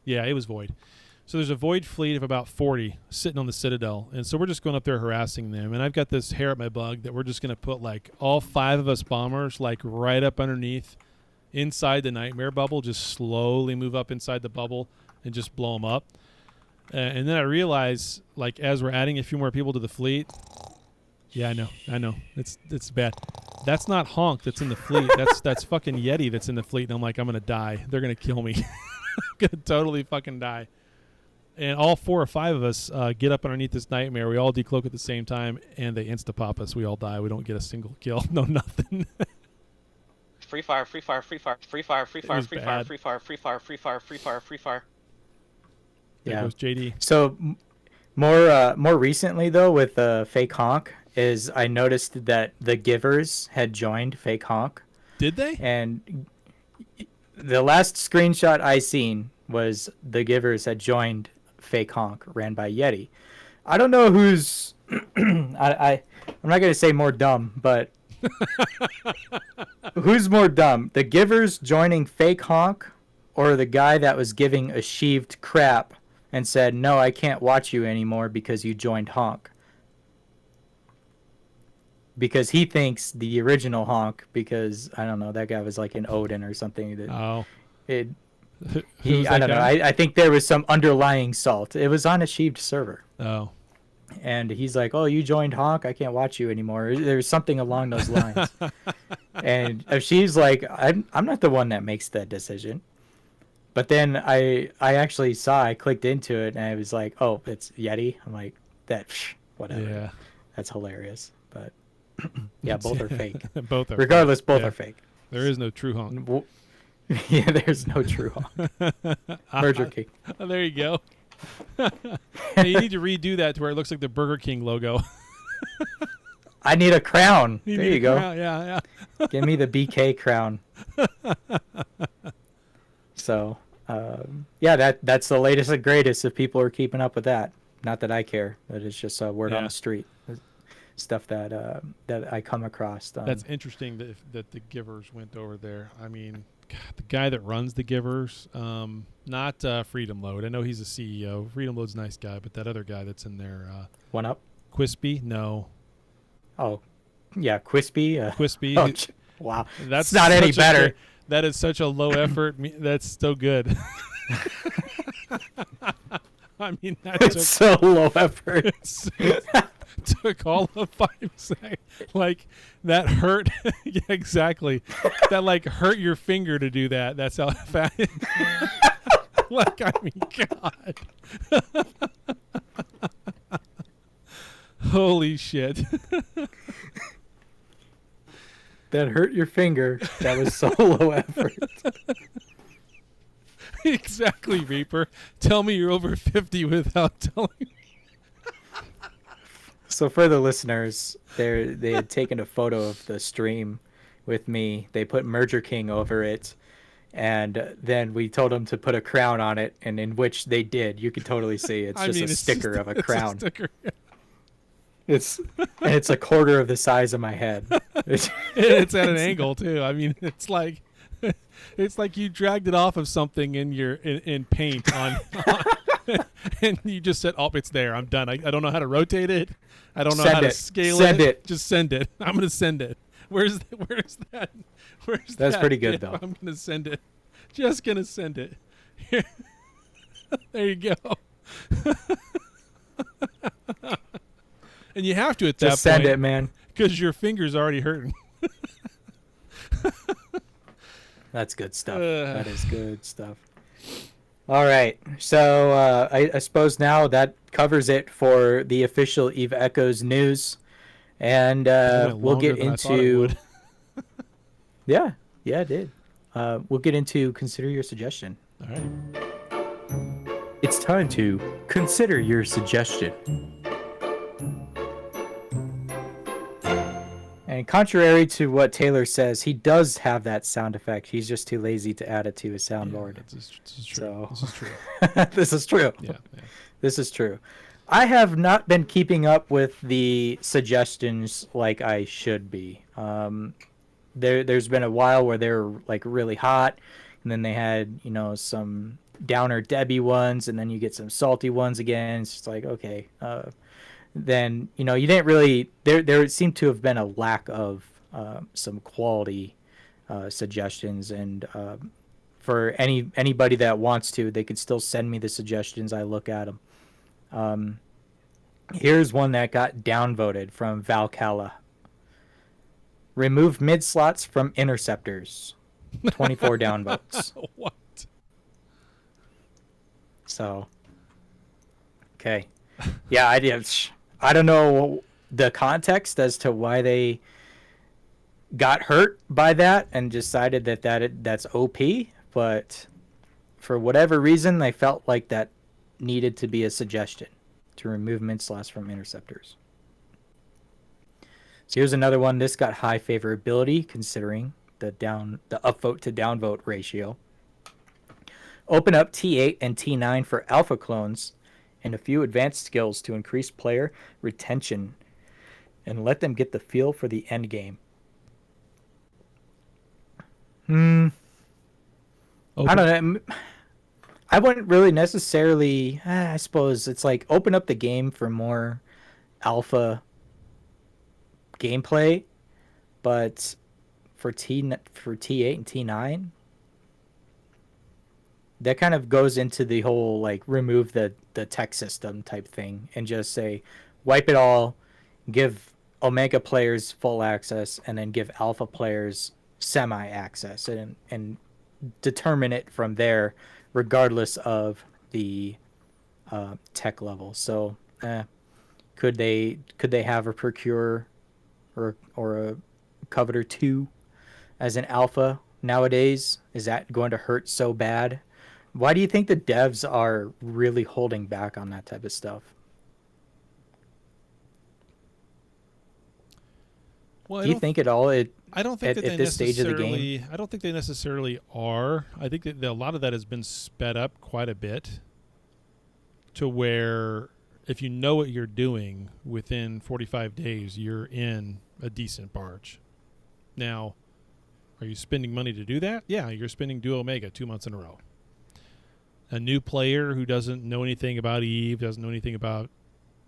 B: Yeah, it was Void. So there's a Void fleet of about 40 sitting on the Citadel, and so we're just going up there harassing them. And I've got this hair at my bug that we're just going to put like all 5 of us bombers like right up underneath, inside the Nightmare bubble. Just slowly move up inside the bubble and just blow them up. And then I realize, like, as we're adding a few more people to the fleet, yeah, I know, it's bad. That's not Honk that's in the fleet. That's fucking Yeti that's in the fleet. And I'm like, I'm gonna die. They're gonna kill me. I'm gonna totally fucking die. And all 4 or 5 of us get up underneath this Nightmare. We all decloak at the same time, and they insta pop us. We all die. We don't get a single kill. No, nothing.
E: Free fire, free fire, free fire, free fire, free fire, free fire, free fire, free fire, free fire, free fire, free fire.
B: There goes JD.
A: So more recently though, with Fake Honk, is I noticed that the Givers had joined Fake Honk.
B: Did they?
A: And the last screenshot I seen was the Givers had joined Fake Honk, ran by Yeti. I don't know who's I'm not gonna say more dumb, but who's more dumb? The Givers joining Fake Honk, or the guy that was giving a sheaved crap and said, no, I can't watch you anymore because you joined Honk? Because he thinks the original Honk, because, I don't know, that guy was like in Odin or something. That I don't know. I think there was some underlying salt. It was on a sheaved server.
B: Oh.
A: And he's like, oh, you joined Honk? I can't watch you anymore. There's something along those lines. And she's like, I'm not the one that makes that decision. But then I actually I clicked into it, and I was like, oh, it's Yeti. I'm like, whatever.
B: Yeah.
A: That's hilarious. But yeah, both are fake.
B: Both are.
A: Regardless, both are fake.
B: There is no true Honk.
A: Yeah, there's no true Honk. Merger King.
B: Oh, there you go. Hey, you need to redo that to where it looks like the Burger King logo.
A: I need a crown. There you go.
B: Crown. Yeah.
A: Give me the BK crown. So, yeah, that's the latest and greatest if people are keeping up with that. Not that I care, but it's just word on the street. Stuff that I come across.
B: That's interesting that the Givers went over there. I mean, God, the guy that runs the Givers, not Freedom Load. I know he's a CEO. Freedom Load's a nice guy, but that other guy that's in there.
A: One Up?
B: Quispy? No.
A: Oh, yeah, Quispy.
B: Quispy.
A: Oh, wow.
B: That's
A: not any better.
B: That is such a low effort. That's so good. I mean, that
A: It's so low effort.
B: it took all of 5 seconds. Like, that hurt. Yeah, exactly. That, like, hurt your finger to do that. That's how fast. Like, I mean, God. Holy shit.
A: That hurt your finger. That was so low effort.
B: Exactly, Reaper. Tell me you're over 50 without telling me.
A: So for the listeners, they had taken a photo of the stream with me. They put Merger King over it, and then we told them to put a crown on it, and in which they did. You can totally see it's just a sticker of a crown.
B: It's a sticker.
A: It's a quarter of the size of my head.
B: It's at an angle too. I mean, it's like you dragged it off of something in paint on and you just said, "Oh, it's there. I'm done. I don't know how to rotate it. I don't know how to scale it. Just send it. I'm gonna send it. Where's that?
A: That's pretty good though.
B: I'm gonna send it. Just gonna send it. Here. There you go. And you have to at that point.
A: Just send it, man.
B: Because your finger's already hurting.
A: That's good stuff. That is good stuff. All right. So I suppose now that covers it for the official Eve Echoes news. And we'll get into... Yeah, it did. We'll get into Consider Your Suggestion.
B: All right.
D: It's time to consider your suggestion.
A: And contrary to what Taylor says, he does have that sound effect. He's just too lazy to add it to his soundboard.
B: Yeah, this is true.
A: So,
B: this is true.
A: This is true.
B: Yeah.
A: This is true. I have not been keeping up with the suggestions like I should be. There's been a while where they were like really hot, and then they had some downer Debbie ones, and then you get some salty ones again. It's just like, okay. Then you didn't really there seemed to have been a lack of some quality suggestions, and for anybody that wants to, they could still send me the suggestions. I look at them. Here's one that got downvoted from Valcala. Remove mid slots from interceptors. 24 downvotes.
B: What?
A: So okay. Yeah, I don't know the context as to why they got hurt by that and decided that's OP, but for whatever reason, they felt like that needed to be a suggestion to remove mid slots from interceptors. So here's another one. This got high favorability considering the upvote to downvote ratio. Open up T8 and T9 for alpha clones and a few advanced skills to increase player retention and let them get the feel for the end game. I don't know. I wouldn't really necessarily, I suppose it's like open up the game for more alpha gameplay, but for T8 and T9, that kind of goes into the whole like remove the tech system type thing and just say wipe it all, give Omega players full access, and then give alpha players semi access, and determine it from there regardless of the tech level. So could they have a Procure or a Coveter 2 as an alpha nowadays? Is that going to hurt so bad? Why do you think the devs are really holding back on that type of stuff?
B: Well,
A: do you think at all?
B: I don't think
A: at
B: that
A: this stage of the game,
B: I don't think they necessarily are. I think that a lot of that has been sped up quite a bit to where if you know what you're doing within 45 days, you're in a decent barge. Now, are you spending money to do that? Yeah, you're spending Duo Omega 2 months in a row. A new player who doesn't know anything about Eve, doesn't know anything about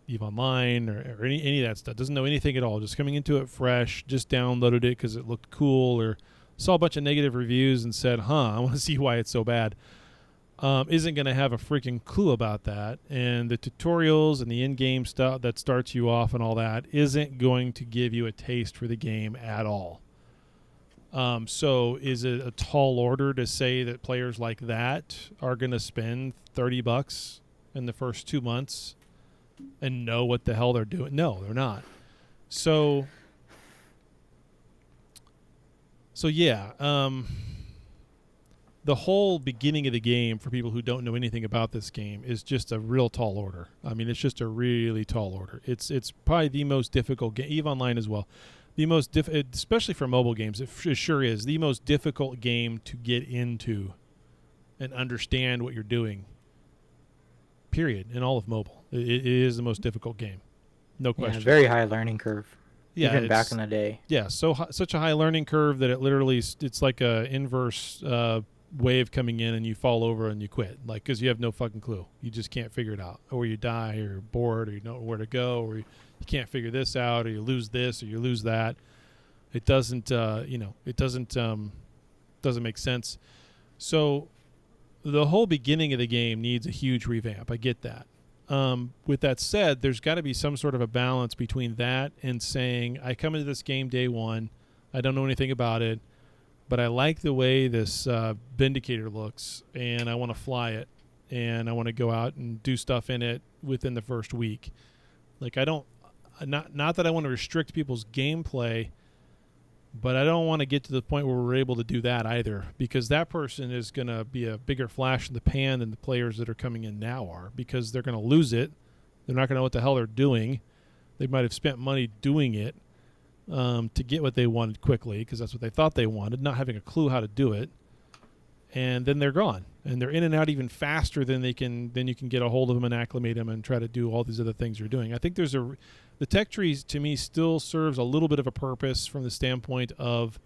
B: Eve Online or any of that stuff, doesn't know anything at all, just coming into it fresh, just downloaded it because it looked cool or saw a bunch of negative reviews and said, I want to see why it's so bad. isn't going to have a freaking clue about that. And the tutorials and the in-game stuff that starts you off and all that isn't going to give you a taste for the game at all. So is it a tall order to say that players like that are going to spend $30 in the first 2 months and know what the hell they're doing? No, they're not. So yeah, the whole beginning of the game for people who don't know anything about this game is just a real tall order. I mean, it's just a really tall order. It's probably the most difficult game, EVE Online as well. The most especially for mobile games, it sure is the most difficult game to get into and understand what you're doing. Period. In all of mobile, it is the most difficult game, no question.
A: Yeah, very high learning curve.
B: Yeah,
A: even back in the day.
B: Yeah, such a high learning curve that it literally it's like a inverse wave coming in and you fall over and you quit, like, because you have no fucking clue. You just can't figure it out, or you die, or you're bored, or you don't know where to go, or you can't figure this out, or you lose this, or you lose that. It doesn't it doesn't make sense. So the whole beginning of the game needs a huge revamp. I get that. With that said, there's got to be some sort of a balance between that and saying, I come into this game day one, I don't know anything about it, but I like the way this Vindicator looks, and I want to fly it, and I want to go out and do stuff in it within the first week. Like, I don't, not that I want to restrict people's gameplay, but I don't want to get to the point where we're able to do that either, because that person is going to be a bigger flash in the pan than the players that are coming in now are, because they're going to lose it. They're not going to know what the hell they're doing. They might have spent money doing it to get what they wanted quickly, because that's what they thought they wanted, not having a clue how to do it. And then they're gone, and they're in and out even faster than you can get a hold of them and acclimate them and try to do all these other things you're doing. I think the tech tree, to me, still serves a little bit of a purpose from the standpoint of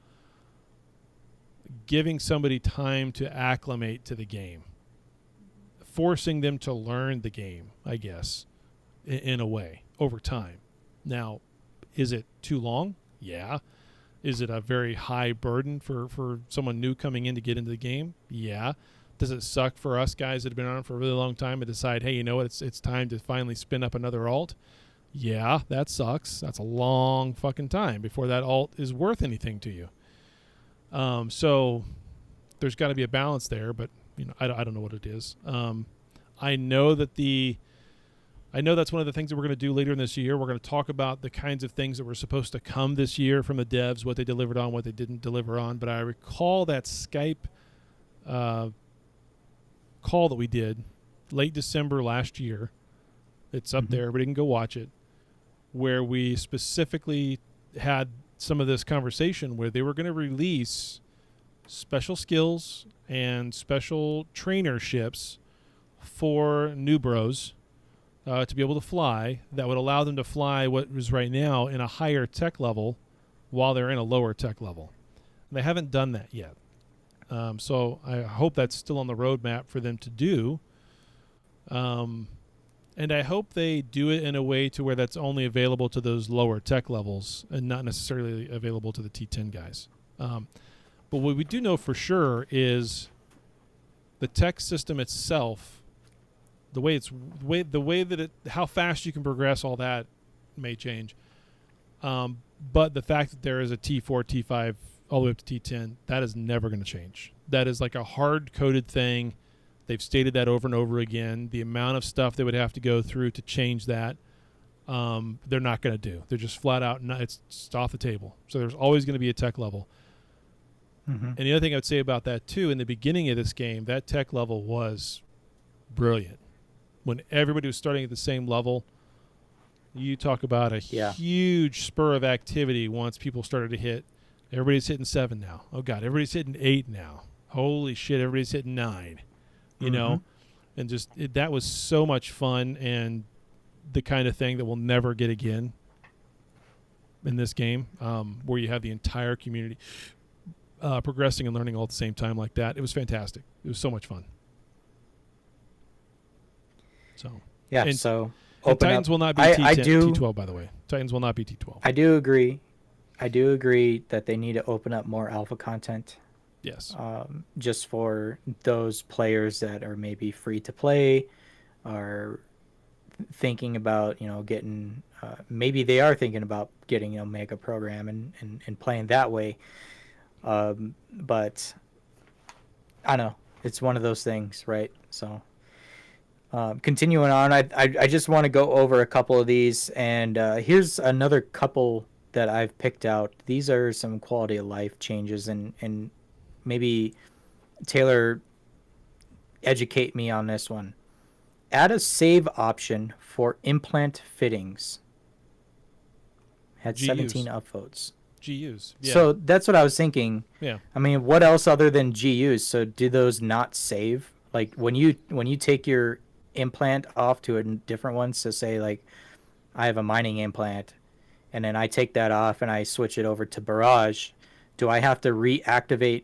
B: giving somebody time to acclimate to the game, forcing them to learn the game, I guess, in a way, over time. Now, is it too long? Yeah. Is it a very high burden for someone new coming in to get into the game? Yeah. Does it suck for us guys that have been on for a really long time to decide, hey, you know what, it's time to finally spin up another alt? Yeah, that sucks. That's a long fucking time before that alt is worth anything to you. So there's got to be a balance there, but I don't know what it is. I know that's one of the things that we're going to do later in this year. We're going to talk about the kinds of things that were supposed to come this year from the devs, what they delivered on, what they didn't deliver on. But I recall that Skype call that we did late December last year. It's up there. Everybody can go watch it, where we specifically had some of this conversation where they were going to release special skills and special trainerships for new bros to be able to fly that would allow them to fly what is right now in a higher tech level while they're in a lower tech level. And they haven't done that yet. So I hope that's still on the roadmap for them to do. And I hope they do it in a way to where that's only available to those lower tech levels and not necessarily available to the T10 guys. But what we do know for sure is the tech system itself, how fast you can progress, all that may change. But the fact that there is a T4, T5, all the way up to T10, that is never going to change. That is like a hard-coded thing. They've stated that over and over again. The amount of stuff they would have to go through to change that, they're not going to do. They're just flat out, it's just off the table. So there's always going to be a tech level. And the other thing I would say about that, too, in the beginning of this game, that tech level was brilliant. When everybody was starting at the same level, you talk about a huge spur of activity once people started to hit. Everybody's hitting 7 now. Oh, God, everybody's hitting 8 now. Holy shit, everybody's hitting 9. You know, and just that was so much fun, and the kind of thing that we'll never get again in this game, where you have the entire community progressing and learning all at the same time like that. It was fantastic. It was so much fun. So
A: yeah,
B: and,
A: so
B: and Titans will not be T12, by the way. Titans will not be T12.
A: I do agree that they need to open up more alpha content
B: Yes.
A: Just for those players that are maybe free to play, are thinking about, getting, maybe they are thinking about getting an Omega program and playing that way. But I don't know. It's one of those things, right? So continuing on, I just want to go over a couple of these, and here's another couple that I've picked out. These are some quality of life changes, and maybe Taylor, educate me on this one. Add a save option for implant fittings. Had
B: GUs.
A: 17 upvotes.
B: GUs. Yeah.
A: So that's what I was thinking.
B: yeah.
A: I mean, what else other than GUs? So do those not save? Like when you take your implant off to a different one, so say like I have a mining implant, and then I take that off and I switch it over to Barrage, do I have to reactivate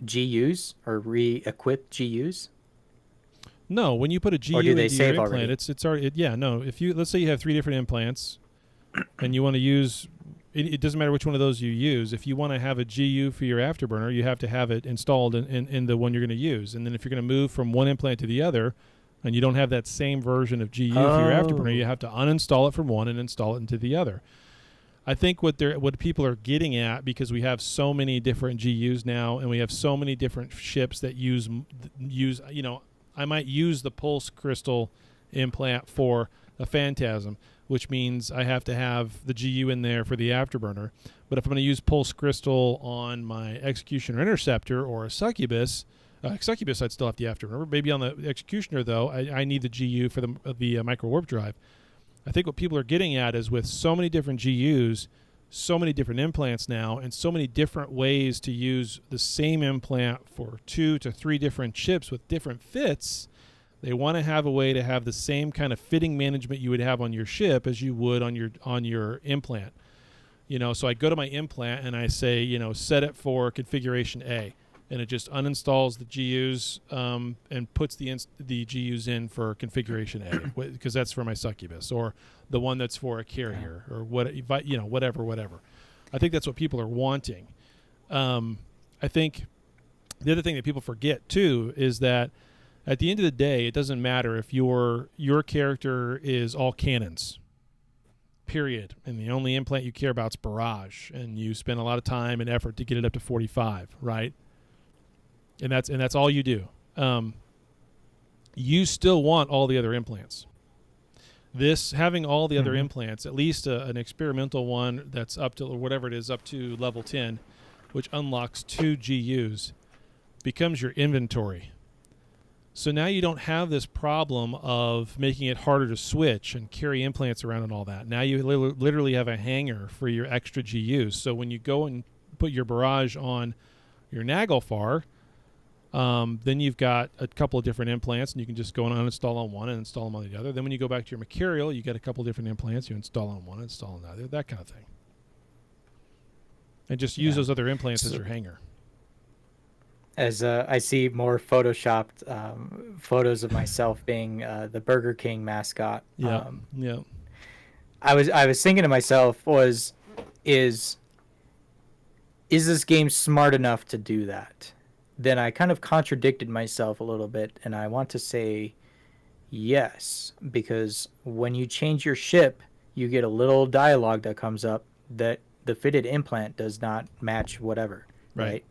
A: GUs or re-equip GUs?
B: No, when you put a GU
A: Or do they
B: into
A: save
B: your implant,
A: already?
B: it's already no. If you let's say you have 3 different implants, and you want to use, it doesn't matter which one of those you use. If you want to have a GU for your afterburner, you have to have it installed in the one you're going to use. And then if you're going to move from one implant to the other, and you don't have that same version of GU for your afterburner, you have to uninstall it from one and install it into the other. I think what people are getting at, because we have so many different GUs now, and we have so many different ships that use I might use the pulse crystal implant for a Phantasm, which means I have to have the GU in there for the afterburner. But if I'm going to use pulse crystal on my Executioner Interceptor or a Succubus, I'd still have the afterburner. Maybe on the Executioner, though, I need the GU for the micro warp drive. I think what people are getting at is, with so many different GUs, so many different implants now, and so many different ways to use the same implant for 2 to 3 different chips with different fits, they want to have a way to have the same kind of fitting management you would have on your ship as you would on your implant. So I go to my implant and I say, set it for configuration A, and it just uninstalls the GUs and puts the GUs in for configuration A, because that's for my Succubus, or the one that's for a carrier, or whatever. I think that's what people are wanting. I think the other thing that people forget too is that at the end of the day, it doesn't matter if your character is all cannons, period, and the only implant you care about is Barrage, and you spend a lot of time and effort to get it up to 45, right? And that's all you do. You still want all the other implants. Having all the other implants, at least an experimental one that's up to, or whatever it is, up to level 10, which unlocks 2 GUs, becomes your inventory. So now you don't have this problem of making it harder to switch and carry implants around and all that. Now you literally have a hanger for your extra GUs. So when you go and put your Barrage on your Naglfar, then you've got a couple of different implants, and you can just go and uninstall on one and install them on the other. Then when you go back to your Mercurial, you get a couple different implants. You install on one, install on the other, that kind of thing. And just use those other implants as your hanger.
A: As I see more photoshopped photos of myself being the Burger King mascot.
B: Yeah.
A: I was thinking to myself, is this game smart enough to do that? Then I kind of contradicted myself a little bit, and I want to say yes, because when you change your ship, you get a little dialogue that comes up that the fitted implant does not match whatever, right?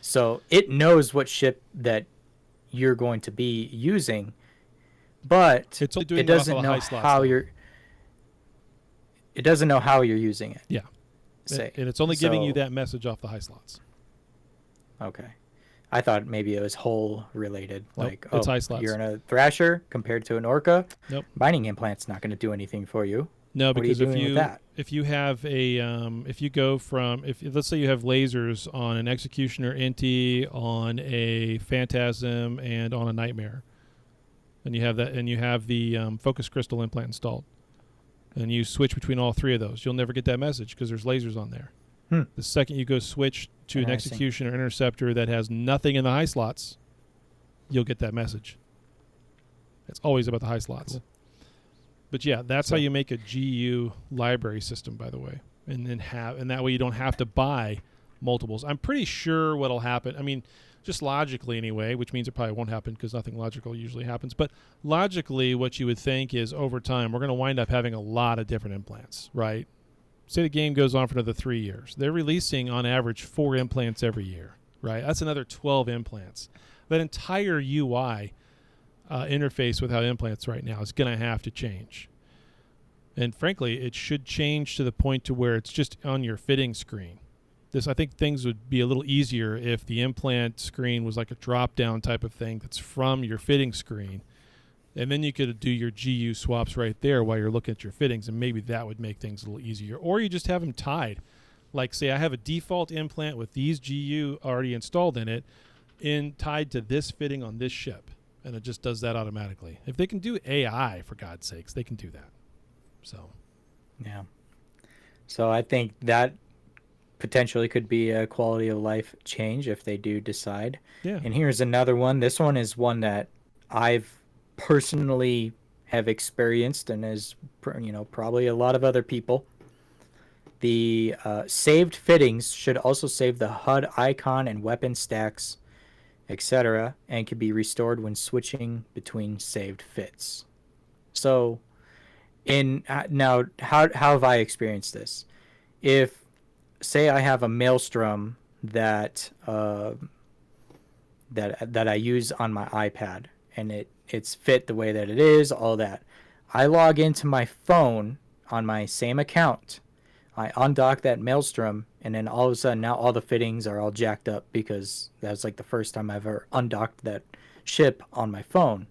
A: So it knows what ship that you're going to be using, but
B: It's only doing
A: it doesn't
B: off of
A: know
B: high slots,
A: how
B: though.
A: it doesn't know how you're using it.
B: Yeah.
A: Say.
B: And it's only giving you
A: So-
B: that message off the high slots.
A: Okay. I thought maybe it was hull related.
B: Nope,
A: Like,
B: it's high slots.
A: you're in a Thrasher compared to an Orca.
B: Nope.
A: Mining implant's not going to do anything for you.
B: No,
A: What are you
B: because
A: doing with that?
B: if you have a if you go from, if let's say you have lasers on an Executioner Inti, on a Phantasm, and on a Nightmare, and you have the Focus Crystal implant installed, and you switch between all 3 of those, you'll never get that message because there's lasers on there. The second you go switch to an
A: Interesting.
B: Executioner Interceptor that has nothing in the high slots, you'll get that message. It's always about the high slots.
A: Cool.
B: But yeah, that's how you make a GU library system, by the way, and that way you don't have to buy multiples. I'm pretty sure what'll happen. I mean, just logically anyway, which means it probably won't happen because nothing logical usually happens. But logically, what you would think is over time, we're going to wind up having a lot of different implants, right? Say the game goes on for another 3 years. They're releasing on average 4 implants every year, right? That's another 12 implants. That entire UI interface with how implants right now is going to have to change. And frankly, it should change to the point to where it's just on your fitting screen. I think things would be a little easier if the implant screen was like a drop-down type of thing that's from your fitting screen. And then you could do your GU swaps right there while you're looking at your fittings, and maybe that would make things a little easier. Or you just have them tied. Like, say I have a default implant with these GU already installed in it, tied to this fitting on this ship. And it just does that automatically. If they can do AI, for God's sakes, they can do that. So,
A: yeah. So I think that potentially could be a quality of life change if they do decide.
B: yeah.
A: And here's another one. This one is one that I've personally have experienced and is, probably a lot of other people. The saved fittings should also save the HUD icon and weapon stacks, etc., and can be restored when switching between saved fits. So, now, how have I experienced this? If, say, I have a Maelstrom that I use on my iPad, and it's fit the way that it is, all that. I log into my phone on my same account. I undock that Maelstrom, and then all of a sudden now all the fittings are all jacked up because that's like the first time I've ever undocked that ship on my phone.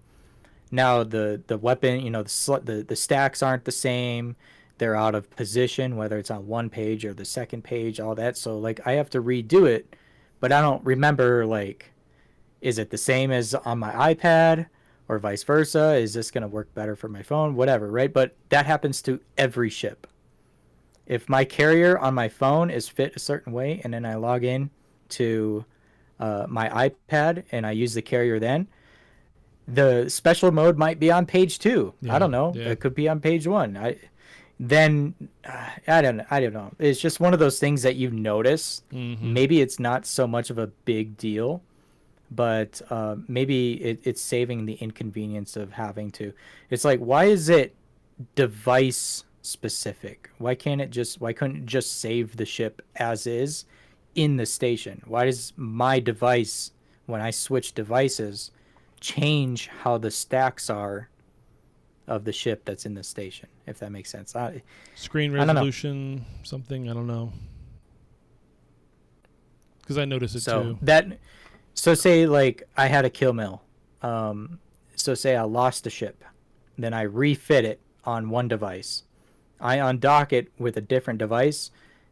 A: Now the weapon, the stacks aren't the same. They're out of position, whether it's on one page or the second page, all that. So like I have to redo it, but I don't remember, like, is it the same as on my iPad or vice versa? Is this going to work better for my phone? Whatever, right? But that happens to every ship. If my carrier on my phone is fit a certain way and then I log in to my iPad and I use the carrier, then the special mode might be on page 2.
B: Yeah,
A: I don't know.
B: yeah.
A: It could be on page 1. I don't know. It's just one of those things that you notice.
B: Mm-hmm.
A: Maybe it's not so much of a big deal, but maybe it's saving the inconvenience of having to. It's like, why is it device specific? Why couldn't it just save the ship as is in the station? Why does my device, when I switch devices, change how the stacks are of the ship that's in the station, if that makes sense?
B: Screen
A: I don't know.
B: resolution, something, I don't know. Because I notice it too.
A: So say like I had a kill mill. So say I lost a ship, then I refit it on one device. I undock it with a different device,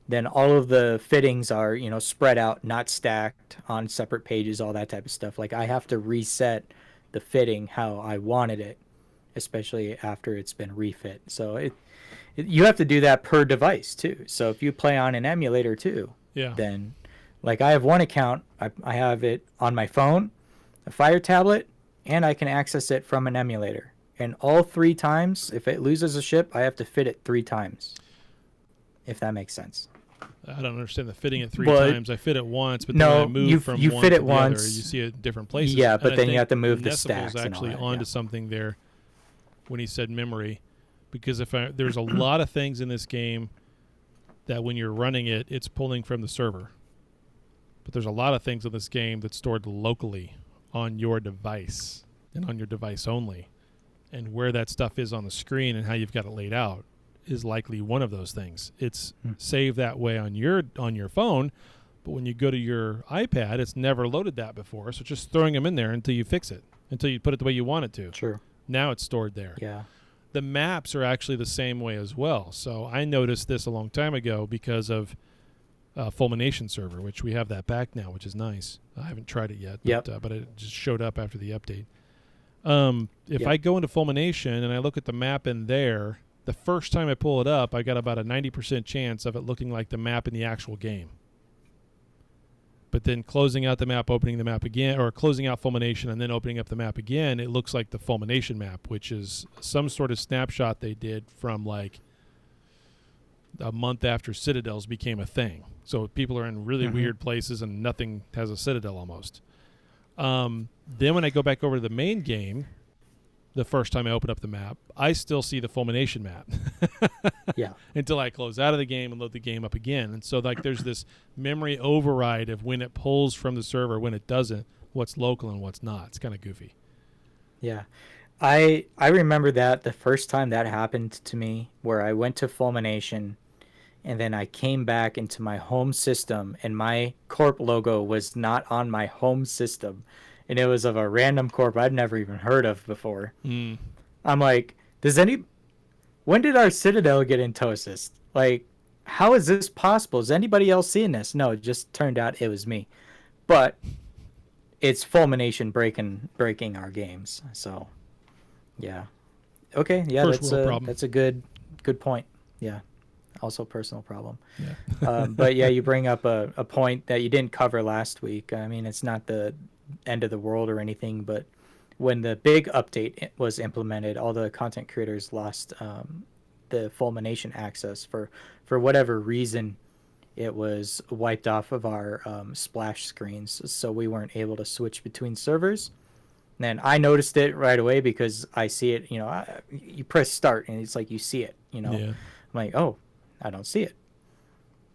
A: then all of the fittings are, spread out, not stacked on separate pages, all that type of stuff. Like I have to reset the fitting how I wanted it, especially after it's been refit. So you have to do that per device too. So if you play on an emulator too,
B: Yeah.
A: then like I have one account, I have it on my phone, a Fire tablet, and I can access it from an emulator. And all 3 times, if it loses a ship, I have to fit it 3 times. If that makes sense.
B: I don't understand the fitting it 3
A: Well,
B: times. I fit it once, but
A: no,
B: then when I move
A: you
B: from
A: fit
B: one to
A: it
B: the
A: once.
B: other, you see it in different places.
A: Yeah,
B: And
A: but
B: I
A: then you
B: think
A: have to move the
B: Nesiful's
A: stacks and all
B: actually
A: that,
B: onto
A: yeah.
B: something there when he said memory, because there's a lot of things in this game that when you're running it, it's pulling from the server. But there's a lot of things in this game that's stored locally on your device and on your device only. And where that stuff is on the screen and how you've got it laid out is likely one of those things. It's saved that way on your phone, but when you go to your iPad, it's never loaded that before. So just throwing them in there until you fix it, until you put it the way you want it to.
A: Sure.
B: Now it's stored there.
A: Yeah.
B: The maps are actually the same way as well. So I noticed this a long time ago because of Fulmination server, which we have that back now, which is nice. I haven't tried it yet, but it just showed up after the update. If I go into Fulmination and I look at the map in there, the first time I pull it up, I got about a 90% chance of it looking like the map in the actual game. But then closing out the map, opening the map again, or closing out Fulmination and then opening up the map again, it looks like the Fulmination map, which is some sort of snapshot they did from like a month after Citadels became a thing. So people are in really weird places and nothing has a Citadel almost. Then when I go back over to the main game, the first time I open up the map, I still see the Fulmination map.
A: Yeah.
B: Until I close out of the game and load the game up again. And so like there's this memory override of when it pulls from the server, when it doesn't, what's local and what's not. It's kind of goofy.
A: Yeah. I remember that the first time that happened to me, where I went to Fulmination and then I came back into my home system and my corp logo was not on my home system. And it was of a random corp I'd never even heard of before. I'm like, when did our Citadel get in Tosis? Like, how is this possible? Is anybody else seeing this? No, it just turned out it was me. But it's Fulmination breaking our games. So, yeah. Okay, yeah, that's a good point. Yeah. Also personal problem.
B: Yeah.
A: But yeah, you bring up a point that you didn't cover last week. I mean, it's not the end of the world or anything, but when the big update was implemented, all the content creators lost the Fulmination access for whatever reason. It was wiped off of our splash screens, so we weren't able to switch between servers. And I noticed it right away because I see it, you press start and it's like you see it,
B: Yeah.
A: I'm like, oh, I don't see it.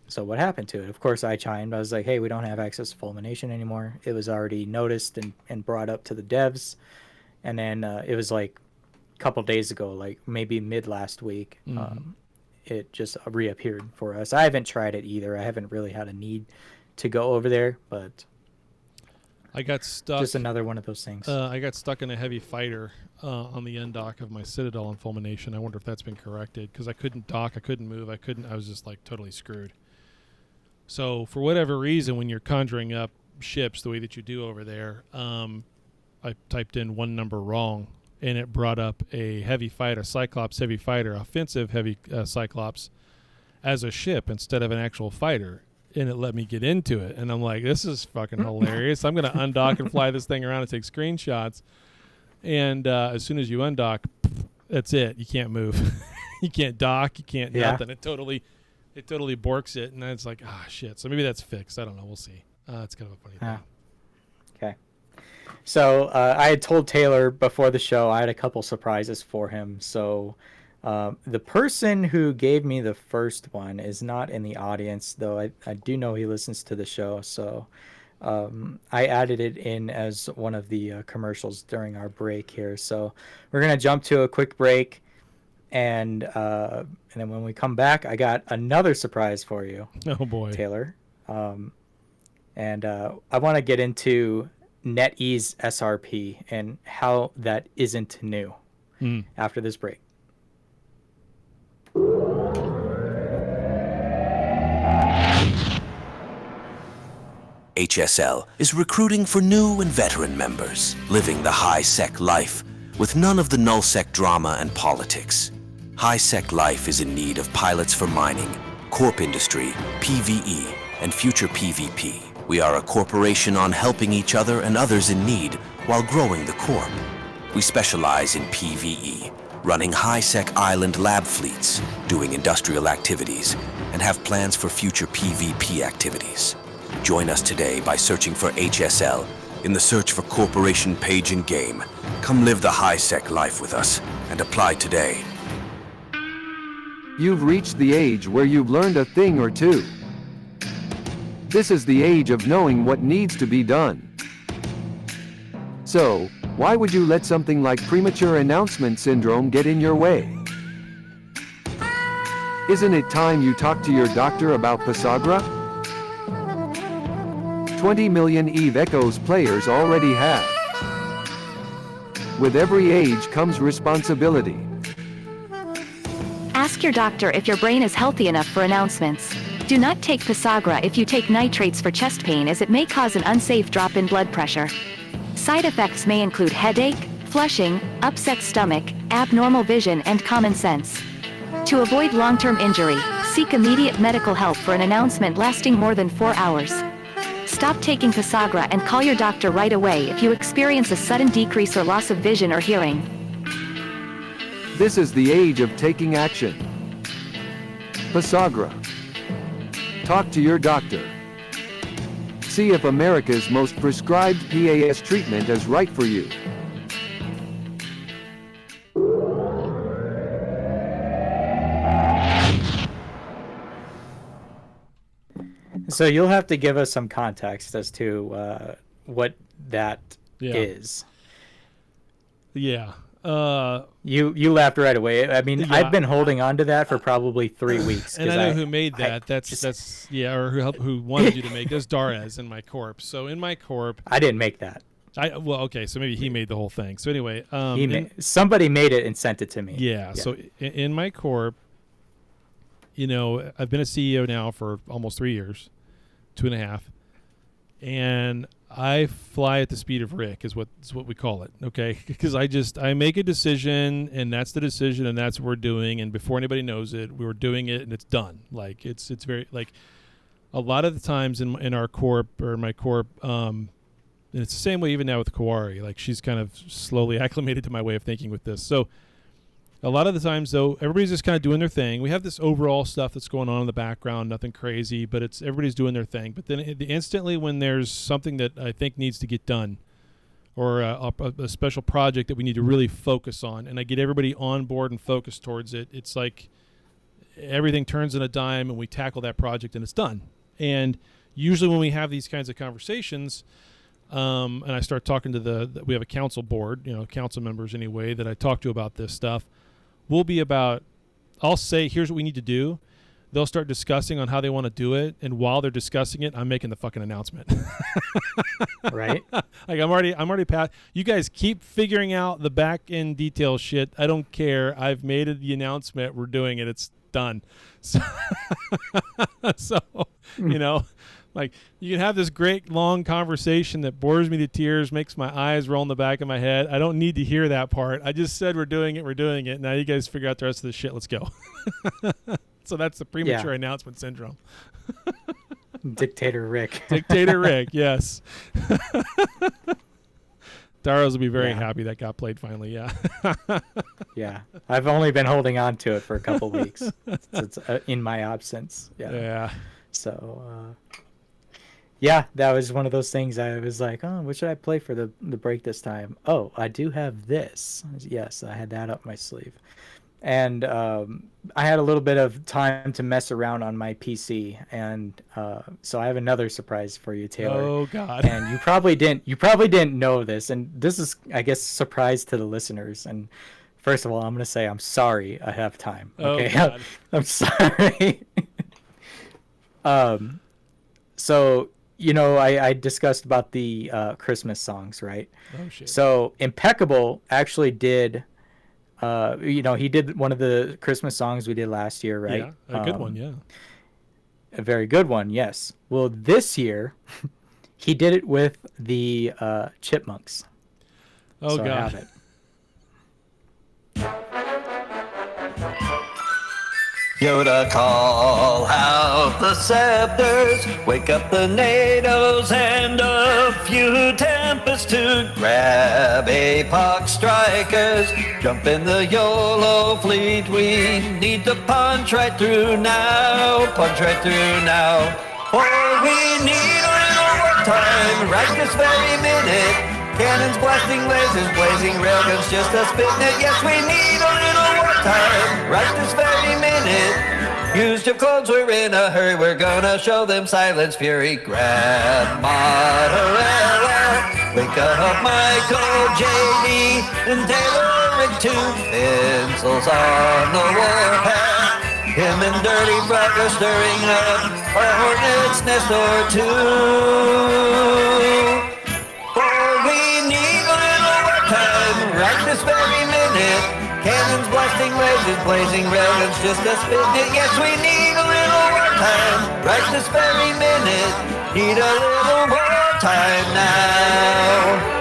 A: So what happened to it? Of course, I chimed. I was like, hey, we don't have access to Fulmination anymore. It was already noticed and brought up to the devs. And then it was like a couple days ago, like maybe mid last week, it just reappeared for us. I haven't tried it either. I haven't really had a need to go over there, but
B: I got stuck.
A: Just another one of those things.
B: I got stuck in a heavy fighter on the end dock of my Citadel on Fulmination. I wonder if that's been corrected because I couldn't dock, I couldn't move, I was just like totally screwed. So for whatever reason, when you're conjuring up ships the way that you do over there, I typed in one number wrong, and it brought up a heavy fighter, Cyclops heavy fighter, offensive heavy Cyclops, as a ship instead of an actual fighter, and it let me get into it. And I'm like, this is fucking hilarious. I'm going to undock and fly this thing around and take screenshots. And as soon as you undock, that's it. You can't move. You can't dock. You can't nothing. It totally borks it, and then it's like, shit. So maybe that's fixed. I don't know. We'll see. It's kind of a funny thing.
A: Okay. So I had told Taylor before the show I had a couple surprises for him. So the person who gave me the first one is not in the audience, though I do know he listens to the show. So I added it in as one of the commercials during our break here. So we're going to jump to a quick break. And then when we come back, I got another surprise for you.
B: Oh, boy.
A: Taylor. And I want to get into NetEase SRP and how that isn't new after this break.
F: HSL is recruiting for new and veteran members, living the high-sec life with none of the null-sec drama and politics. High-sec life is in need of pilots for mining, corp industry, PvE, and future PvP. We are a corporation on helping each other and others in need while growing the corp. We specialize in PvE, running high-sec island lab fleets, doing industrial activities, and have plans for future PvP activities. Join us today by searching for HSL in the search for Corporation page in game. Come live the high-sec life with us and apply today.
G: You've reached the age where you've learned a thing or two. This is the age of knowing what needs to be done. So, why would you let something like premature announcement syndrome get in your way? Isn't it time you talk to your doctor about Pasagra? 20 million EVE Echoes players already have. With every age comes responsibility.
H: Ask your doctor if your brain is healthy enough for announcements. Do not take Pasagra if you take nitrates for chest pain, as it may cause an unsafe drop in blood pressure. Side effects may include headache, flushing, upset stomach, abnormal vision, and common sense. To avoid long-term injury, seek immediate medical help for an announcement lasting more than 4 hours. Stop taking Pasagra and call your doctor right away if you experience a sudden decrease or loss of vision or hearing.
G: This is the age of taking action. Pasagra. Talk to your doctor. See if America's most prescribed PAS treatment is right for you.
A: So you'll have to give us some context as to what that is.
B: Yeah.
A: You laughed right away. I mean,
B: Yeah.
A: I've been holding on to that for probably 3 weeks.
B: And I know who made that. That's or who wanted you to make. That's Darez in my corp. So in my corp,
A: I didn't make that.
B: Okay, so maybe he made the whole thing. So anyway,
A: somebody made it and sent it to me.
B: Yeah. So in my corp, I've been a CEO now for almost 3 years, 2.5, and I fly at the speed of Rick is what we call it, okay? Because I make a decision, and that's the decision, and that's what we're doing, and before anybody knows it, we were doing it, and it's done. Like it's very like a lot of the times in our corp or my corp, and it's the same way even now with Kawari. Like she's kind of slowly acclimated to my way of thinking with this. So a lot of the times, though, everybody's just kind of doing their thing. We have this overall stuff that's going on in the background, nothing crazy, but everybody's doing their thing. But then instantly when there's something that I think needs to get done or a special project that we need to really focus on, and I get everybody on board and focused towards it, it's like everything turns in a dime and we tackle that project and it's done. And usually when we have these kinds of conversations, and I start talking to we have a council board, council members anyway, that I talk to about this stuff. We'll be I'll say, here's what we need to do. They'll start discussing on how they want to do it. And while they're discussing it, I'm making the fucking announcement.
A: Right.
B: Like I'm already past. You guys keep figuring out the back end detail shit. I don't care. I've made the announcement. We're doing it. It's done. So, like you can have this great long conversation that bores me to tears, makes my eyes roll in the back of my head. I don't need to hear that part. I just said we're doing it. Now you guys figure out the rest of the shit. Let's go. So that's the premature announcement syndrome.
A: Dictator Rick.
B: Dictator Rick, yes. Daros will be very happy that got played finally, yeah.
A: Yeah. I've only been holding on to it for a couple weeks. It's in my absence.
B: Yeah.
A: So, that was one of those things. I was like, oh, what should I play for the break this time? Oh, I do have this. Yes, I had that up my sleeve. And I had a little bit of time to mess around on my PC, and so I have another surprise for you, Taylor.
B: Oh God!
A: And you probably didn't know this, and this is, I guess, a surprise to the listeners. And first of all, I'm gonna say I'm sorry I have time. Okay,
B: oh, God.
A: I'm sorry. So I discussed about the Christmas songs, right?
B: Oh shit!
A: So Impeccable actually did. He did one of the Christmas songs we did last year, right?
B: Yeah, a good one, yeah.
A: A very good one, yes. Well, this year, he did it with the Chipmunks.
B: Oh,
A: so
B: God.
A: I have it.
I: Yoda, call out the scepters, wake up the NATOs and a few Tempests to grab Apoc strikers. Jump in the YOLO fleet, we need to punch right through now, For we need a little more time, right this very minute. Cannons blasting, lasers blazing, railguns just a spitting it. Yes, we need a little more time, right this very minute. Use your clones, we're in a hurry, we're gonna show them silence, fury. Grab Mozzarella, wake up Michael, JD, and Taylor with 2 pencils on the warpath. Him and Dirty Brother stirring up a hornet's nest or two. Right this very minute, cannons blasting, lasers blazing, railguns just a spitting. Yes, we need a little more time. Right this very minute, need a little more time now.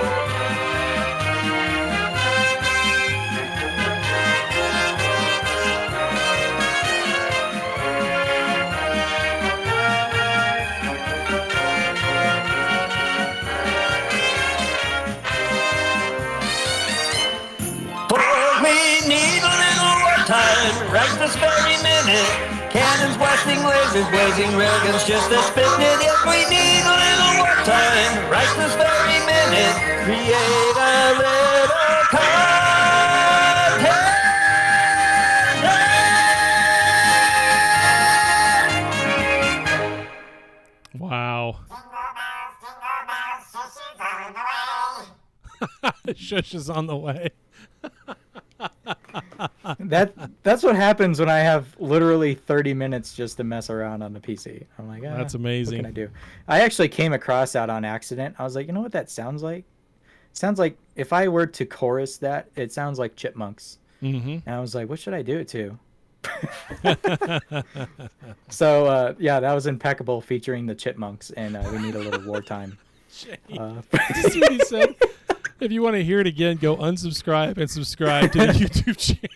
I: time, right this very minute. Cannons blasting, lasers blazing, railguns just a spitting it. If we need a little more time, right this very minute. Create a little content.
B: Wow. Shush is on the way.
A: That's what happens when I have literally 30 minutes just to mess around on the PC. I'm like,
B: That's amazing.
A: What can I do? I actually came across that on accident. I was like, you know what that sounds like? It sounds like if I were to chorus that, it sounds like chipmunks.
B: Mm-hmm.
A: And I was like, what should I do it to? So yeah, that was impeccable, featuring the chipmunks, and we need a little wartime.
B: Did you see what he said? If you want to hear it again, go unsubscribe and subscribe to the YouTube channel.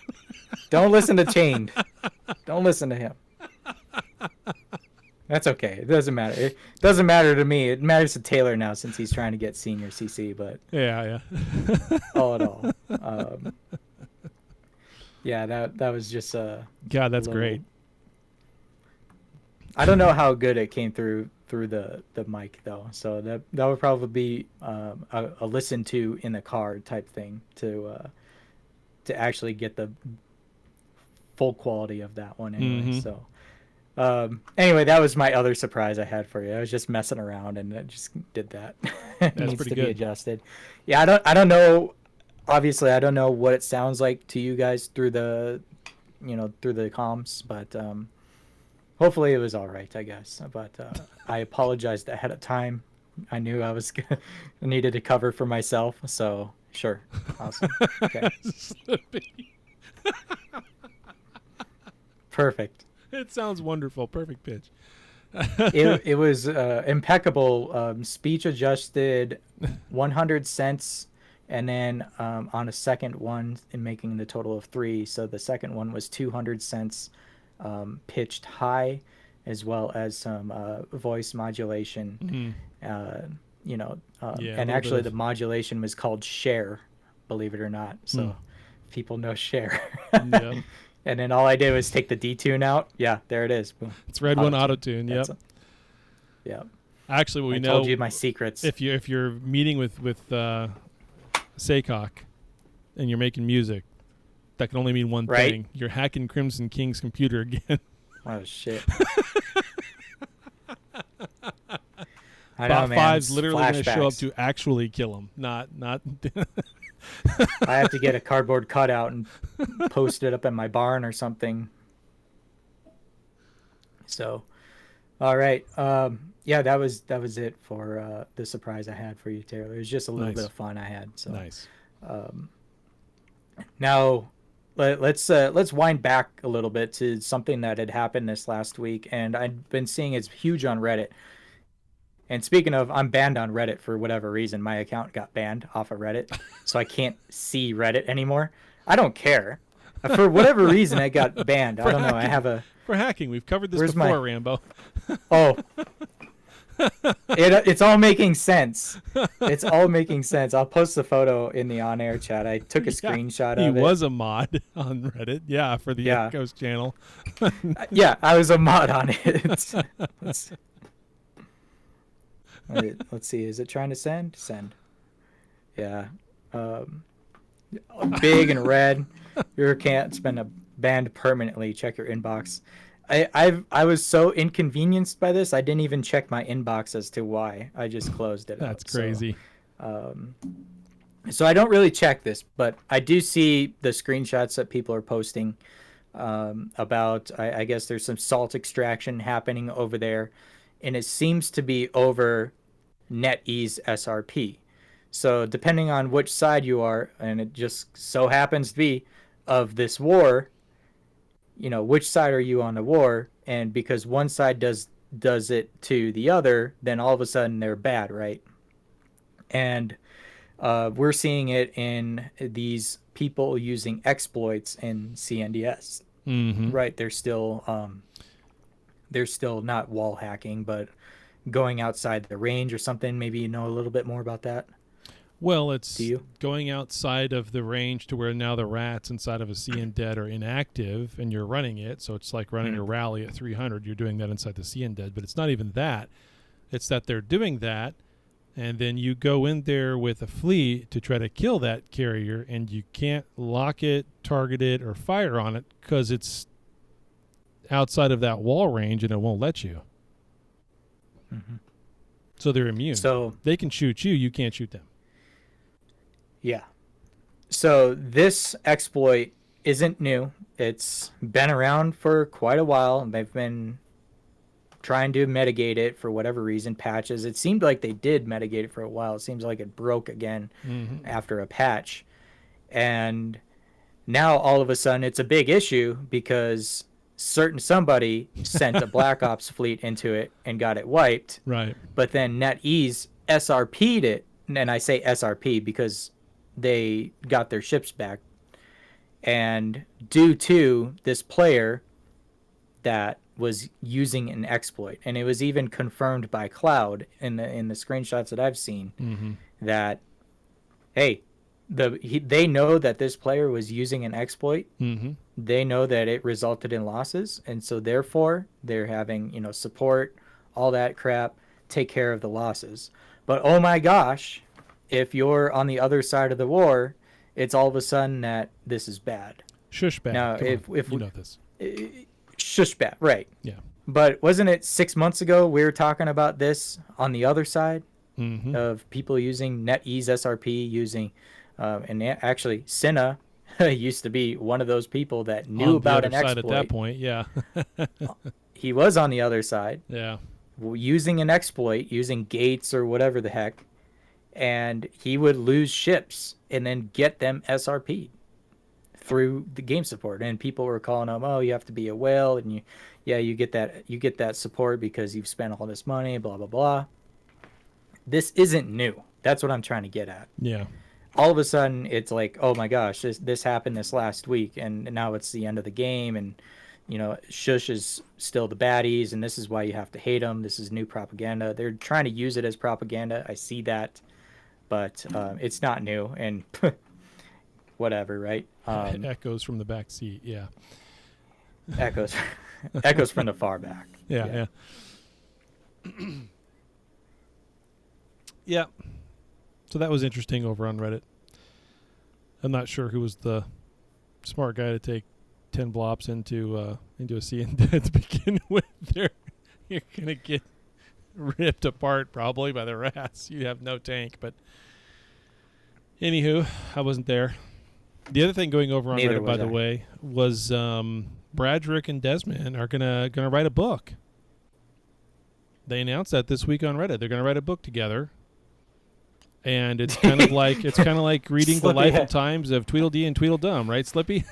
A: Don't listen to Chained. Don't listen to him. That's okay. It doesn't matter. It doesn't matter to me. It matters to Taylor now, since he's trying to get senior CC. But
B: yeah.
A: all in all, yeah, that was just
B: God, that's great.
A: I don't know how good it came through the mic though, so that would probably be a listen to in the car type thing to actually get the full quality of that one anyway. So anyway, that was my other surprise I had for you. I was just messing around and I just did that. It needs
B: pretty
A: to
B: good.
A: be adjusted. Yeah, I don't know. Obviously, I don't know what it sounds like to you guys through the comms, but hopefully it was all right, I guess. But I apologized ahead of time. I knew I needed to cover for myself, so sure. Awesome. Okay. Perfect.
B: It sounds wonderful. Perfect pitch.
A: It was impeccable. Speech adjusted 100 cents, and then on a second one, in making the total of 3. So the second one was 200 cents. Pitched high, as well as some voice modulation. And actually the modulation was called Share, believe it or not. So people know Share.
B: Yeah.
A: And then all I did was take the detune out. Yeah, there it is. Boom.
B: It's Red One Auto-Tune. Yep.
A: Yep.
B: Actually, we
A: I
B: know.
A: told you my secrets.
B: If you're meeting with Saycock and you're making music, that can only mean one thing. You're hacking Crimson King's computer again.
A: Oh, shit.
B: Bot 5's literally going to show up to actually kill him. Not.
A: I have to get a cardboard cutout and post it up in my barn or something. So, all right. Yeah, that was it for the surprise I had for you, Taylor. It was just a little bit of fun I had. So
B: nice.
A: Now, let's wind back a little bit to something that had happened this last week, and I've been seeing it's huge on Reddit. And speaking of, I'm banned on Reddit for whatever reason. My account got banned off of Reddit, so I can't see Reddit anymore. I don't care. For whatever reason, I got banned. I don't know. I have a...
B: For hacking. We've covered this before, Rambo.
A: Oh. It's all making sense. It's all making sense. I'll post the photo in the on-air chat. I took a screenshot of it.
B: He was a mod on Reddit. Yeah, for the Echoes channel.
A: Yeah, I was a mod on it. Let's see. Is it trying to send? Send. Yeah. Big and red. Your account's been banned permanently. Check your inbox. I was so inconvenienced by this, I didn't even check my inbox as to why. I just closed it.
B: That's crazy.
A: So I don't really check this, but I do see the screenshots that people are posting about. I guess there's some salt extraction happening over there, and it seems to be over NetEase SRP. So depending on which side you are, and it just so happens to be of this war, which side are you on the war? And because one side does it to the other, then all of a sudden they're bad, right? And we're seeing it in these people using exploits in CNDS.
B: Mm-hmm.
A: Right? They're still not wall hacking, but going outside the range or something. Maybe you know a little bit more about that.
B: Well, it's
A: Do you?
B: going outside of the range to where now the rats inside of a CN dead are inactive and you're running it. So it's like running a rally at 300. You're doing that inside the CN dead, but it's not even that. It's that they're doing that, and then you go in there with a fleet to try to kill that carrier, and you can't lock it, target it, or fire on it because it's outside of that wall range and it won't let you. So they're immune.
A: So
B: they can shoot you. You can't shoot them.
A: yeah. So this exploit isn't new. It's been around for quite a while. They've been trying to mitigate it for whatever reason, patches. It seemed like they did mitigate it for a while. It seems like it broke again after a patch. And now all of a sudden it's a big issue because somebody sent a Black Ops fleet into it and got it wiped.
B: Right.
A: But then NetEase SRP'd it. And I say SRP because they got their ships back. And due to this player that was using an exploit, and it was even confirmed by Cloud in the screenshots that I've seen, that hey, they know that this player was using an exploit. They know that it resulted in losses, and so therefore they're having support, all that crap, take care of the losses. But oh my gosh, if you're on the other side of the war, it's all of a sudden that this is bad.
B: Shush bad.
A: Now,
B: Come
A: if
B: on.
A: you
B: know this.
A: Shush bad, right?
B: Yeah.
A: But wasn't it 6 months ago we were talking about this on the other side of people using NetEase SRP, using, and actually Cinna used to be one of those people that knew
B: on
A: about
B: the
A: an
B: other side
A: exploit.
B: at that point, yeah.
A: He was on the other side.
B: Yeah.
A: Using an exploit, using gates or whatever the heck, and he would lose ships and then get them SRP'd through the game support, and people were calling him, oh, you have to be a whale, and you get that support because you've spent all this money, blah blah blah. This isn't new. That's what I'm trying to get at.
B: Yeah.
A: All of a sudden it's like, oh my gosh, this happened this last week, and now it's the end of the game, and Shush is still the baddies, and this is why you have to hate them. This is new propaganda. They're trying to use it as propaganda. I see that, but it's not new, and whatever, right?
B: Echoes from the back seat, yeah.
A: Echoes from the far back.
B: Yeah. Yeah. So that was interesting over on Reddit. I'm not sure who was the smart guy to take 10 blops into a CN to begin with. You're gonna get ripped apart probably by the rats. You have no tank, but anywho, I wasn't there. The other thing going over on
A: Neither
B: Reddit, by
A: was
B: the
A: I.
B: way, was Bradric and Desmond are gonna write a book. They announced that this week on Reddit. They're gonna write a book together, and it's kind of like reading the life and times of Tweedledee and Tweedledum, right, Slippy?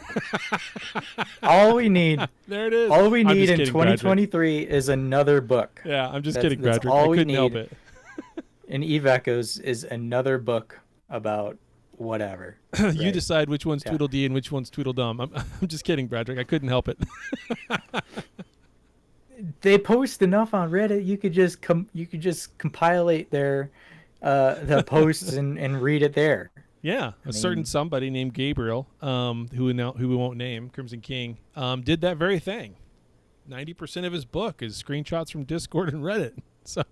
A: All we need,
B: There it is.
A: all we
B: I'm
A: need
B: just
A: in
B: kidding,
A: 2023 is another book.
B: Yeah, I'm just
A: That's-
B: kidding,
A: that's
B: Bradric.
A: all
B: I
A: we
B: couldn't help
A: need.
B: it.
A: And Eve Echoes is another book about whatever.
B: You
A: right?
B: decide which one's
A: Yeah.
B: Tweedledee and which one's Tweedledum. I'm just kidding, Bradric. I couldn't help it.
A: They post enough on Reddit. You could just compilate their the posts and read it there.
B: Yeah, a certain somebody named Gabriel, who we won't name, Crimson King, did that very thing. 90% of his book is screenshots from Discord and Reddit. So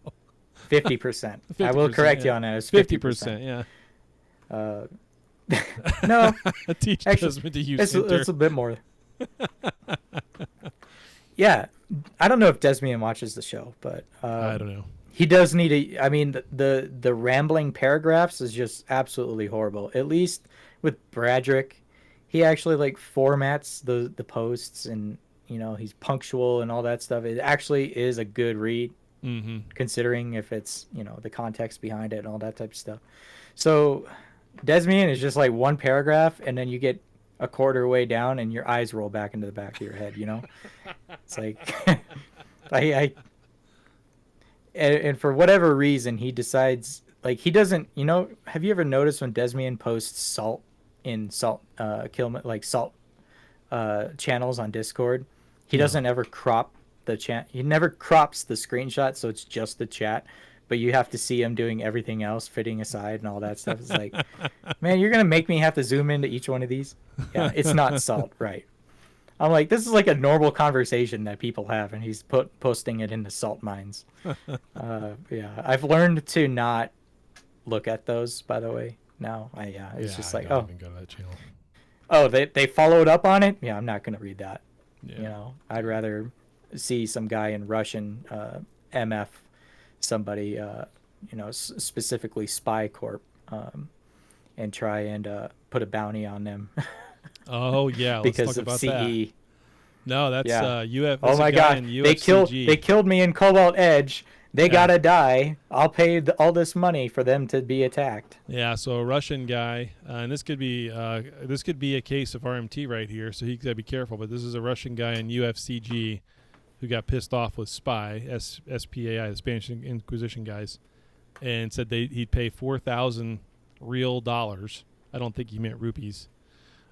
A: 50%. I will correct you on that. It's 50%.
B: Yeah.
A: No,
B: Teach
A: actually,
B: Desmond to use
A: it's
B: Enter.
A: a bit more. Yeah, I don't know if Desmian watches the show, but
B: I don't know.
A: he does need a. I mean, the rambling paragraphs is just absolutely horrible. At least with Bradric, he actually formats the posts, and he's punctual and all that stuff. It actually is a good read, considering if it's the context behind it and all that type of stuff. So Desmian is just one paragraph, and then you get a quarter way down and your eyes roll back into the back of your head. It's like and for whatever reason he decides he doesn't. Have you ever noticed when Desmian posts salt in salt salt channels on Discord, he doesn't ever crop the chat. He never crops the screenshot, so it's just the chat. but you have to see him doing everything else, fitting aside and all that stuff. It's like, man, you're gonna make me have to zoom into each one of these. Yeah, it's not salt, right? I'm like, this is like a normal conversation that people have, and he's posting it into salt mines. Yeah, I've learned to not look at those. By the way, now it's just like,
B: I don't
A: oh,
B: even go to that channel.
A: oh, they followed up on it. Yeah, I'm not gonna read that.
B: Yeah.
A: You know, I'd rather see some guy in Russian MF somebody, specifically Spy Corp, and try and put a bounty on them.
B: Oh yeah, let's
A: because
B: talk
A: of
B: about
A: CE.
B: that. No, that's UF.
A: Oh my god, they killed me in Cobalt Edge. They gotta die. I'll pay all this money for them to be attacked.
B: Yeah, so a Russian guy, and this could be a case of RMT right here. So he's gotta be careful. But this is a Russian guy in UFCG who got pissed off with SPI, SPAI, the Spanish Inquisition guys, and said he'd pay 4,000 real dollars. I don't think he meant rupees.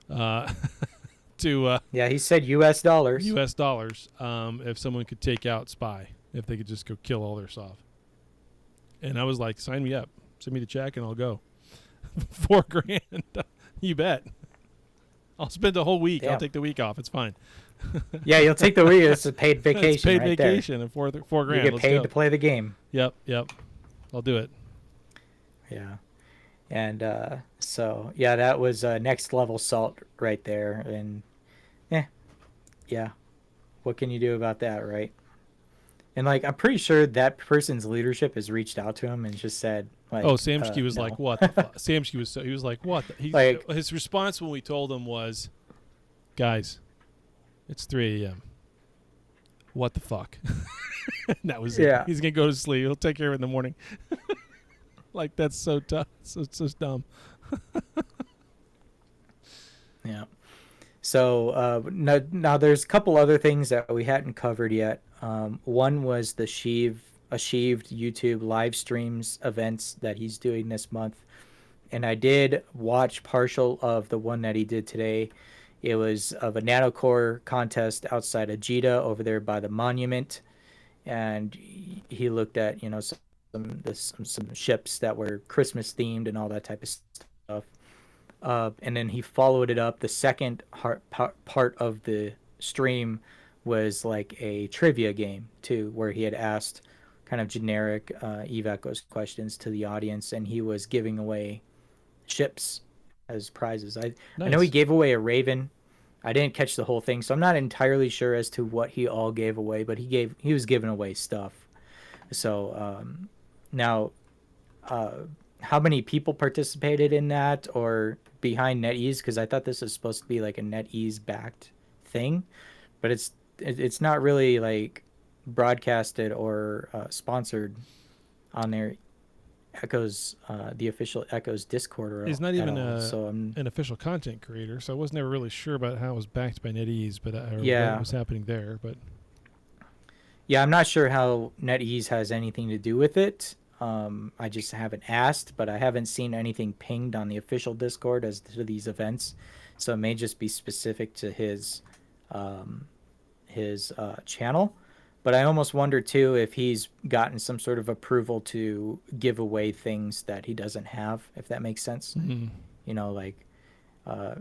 B: To
A: he said U.S. dollars.
B: U.S. dollars. If someone could take out SPY, if they could just go kill all their SOV. And I was like, sign me up, send me the check, and I'll go. $4,000, you bet. I'll spend a whole week.
A: Damn.
B: I'll take the week off. It's fine.
A: Yeah, you'll take the week. It's a paid vacation.
B: It's paid
A: right
B: vacation and $4,000.
A: You get
B: Let's
A: paid
B: go.
A: to play the game.
B: Yep. I'll do it.
A: Yeah. And so that was next level salt right there. And yeah, what can you do about that, right? And like, I'm pretty sure that person's leadership has reached out to him and just said, like,
B: oh, Samsky was
A: no.
B: like, what the fuck? Samsky was he was like, what the? His response when we told him was, guys, it's 3 a.m. What the fuck? And that was it. He's gonna go to sleep. He'll take care of it in the morning. Like, that's so tough. So dumb.
A: Yeah. So now there's a couple other things that we hadn't covered yet. One was the Achieved YouTube live streams events that he's doing this month. And I did watch partial of the one that he did today. It was of a nanocore contest outside of Jeddah over there by the monument. And he looked at, some ships that were Christmas themed and all that type of stuff. And then he followed it up. The second part of the stream was like a trivia game too, where he had asked kind of generic Evacos questions to the audience, and he was giving away ships as prizes. I know he gave away a Raven. I didn't catch the whole thing, so I'm not entirely sure as to what he all gave away, but he was giving away stuff. So now, how many people participated in that or behind NetEase? Because I thought this was supposed to be like a NetEase backed thing, but it's not really like broadcasted or sponsored on their Echoes, the official Echoes Discord.
B: He's not even an official content creator, so I was never really sure about how it was backed by NetEase, but what was happening there. But
A: yeah, I'm not sure how NetEase has anything to do with it. I just haven't asked, but I haven't seen anything pinged on the official Discord as to these events, so it may just be specific to his channel. But I almost wonder too if he's gotten some sort of approval to give away things that he doesn't have, if that makes sense. Mm-hmm. Like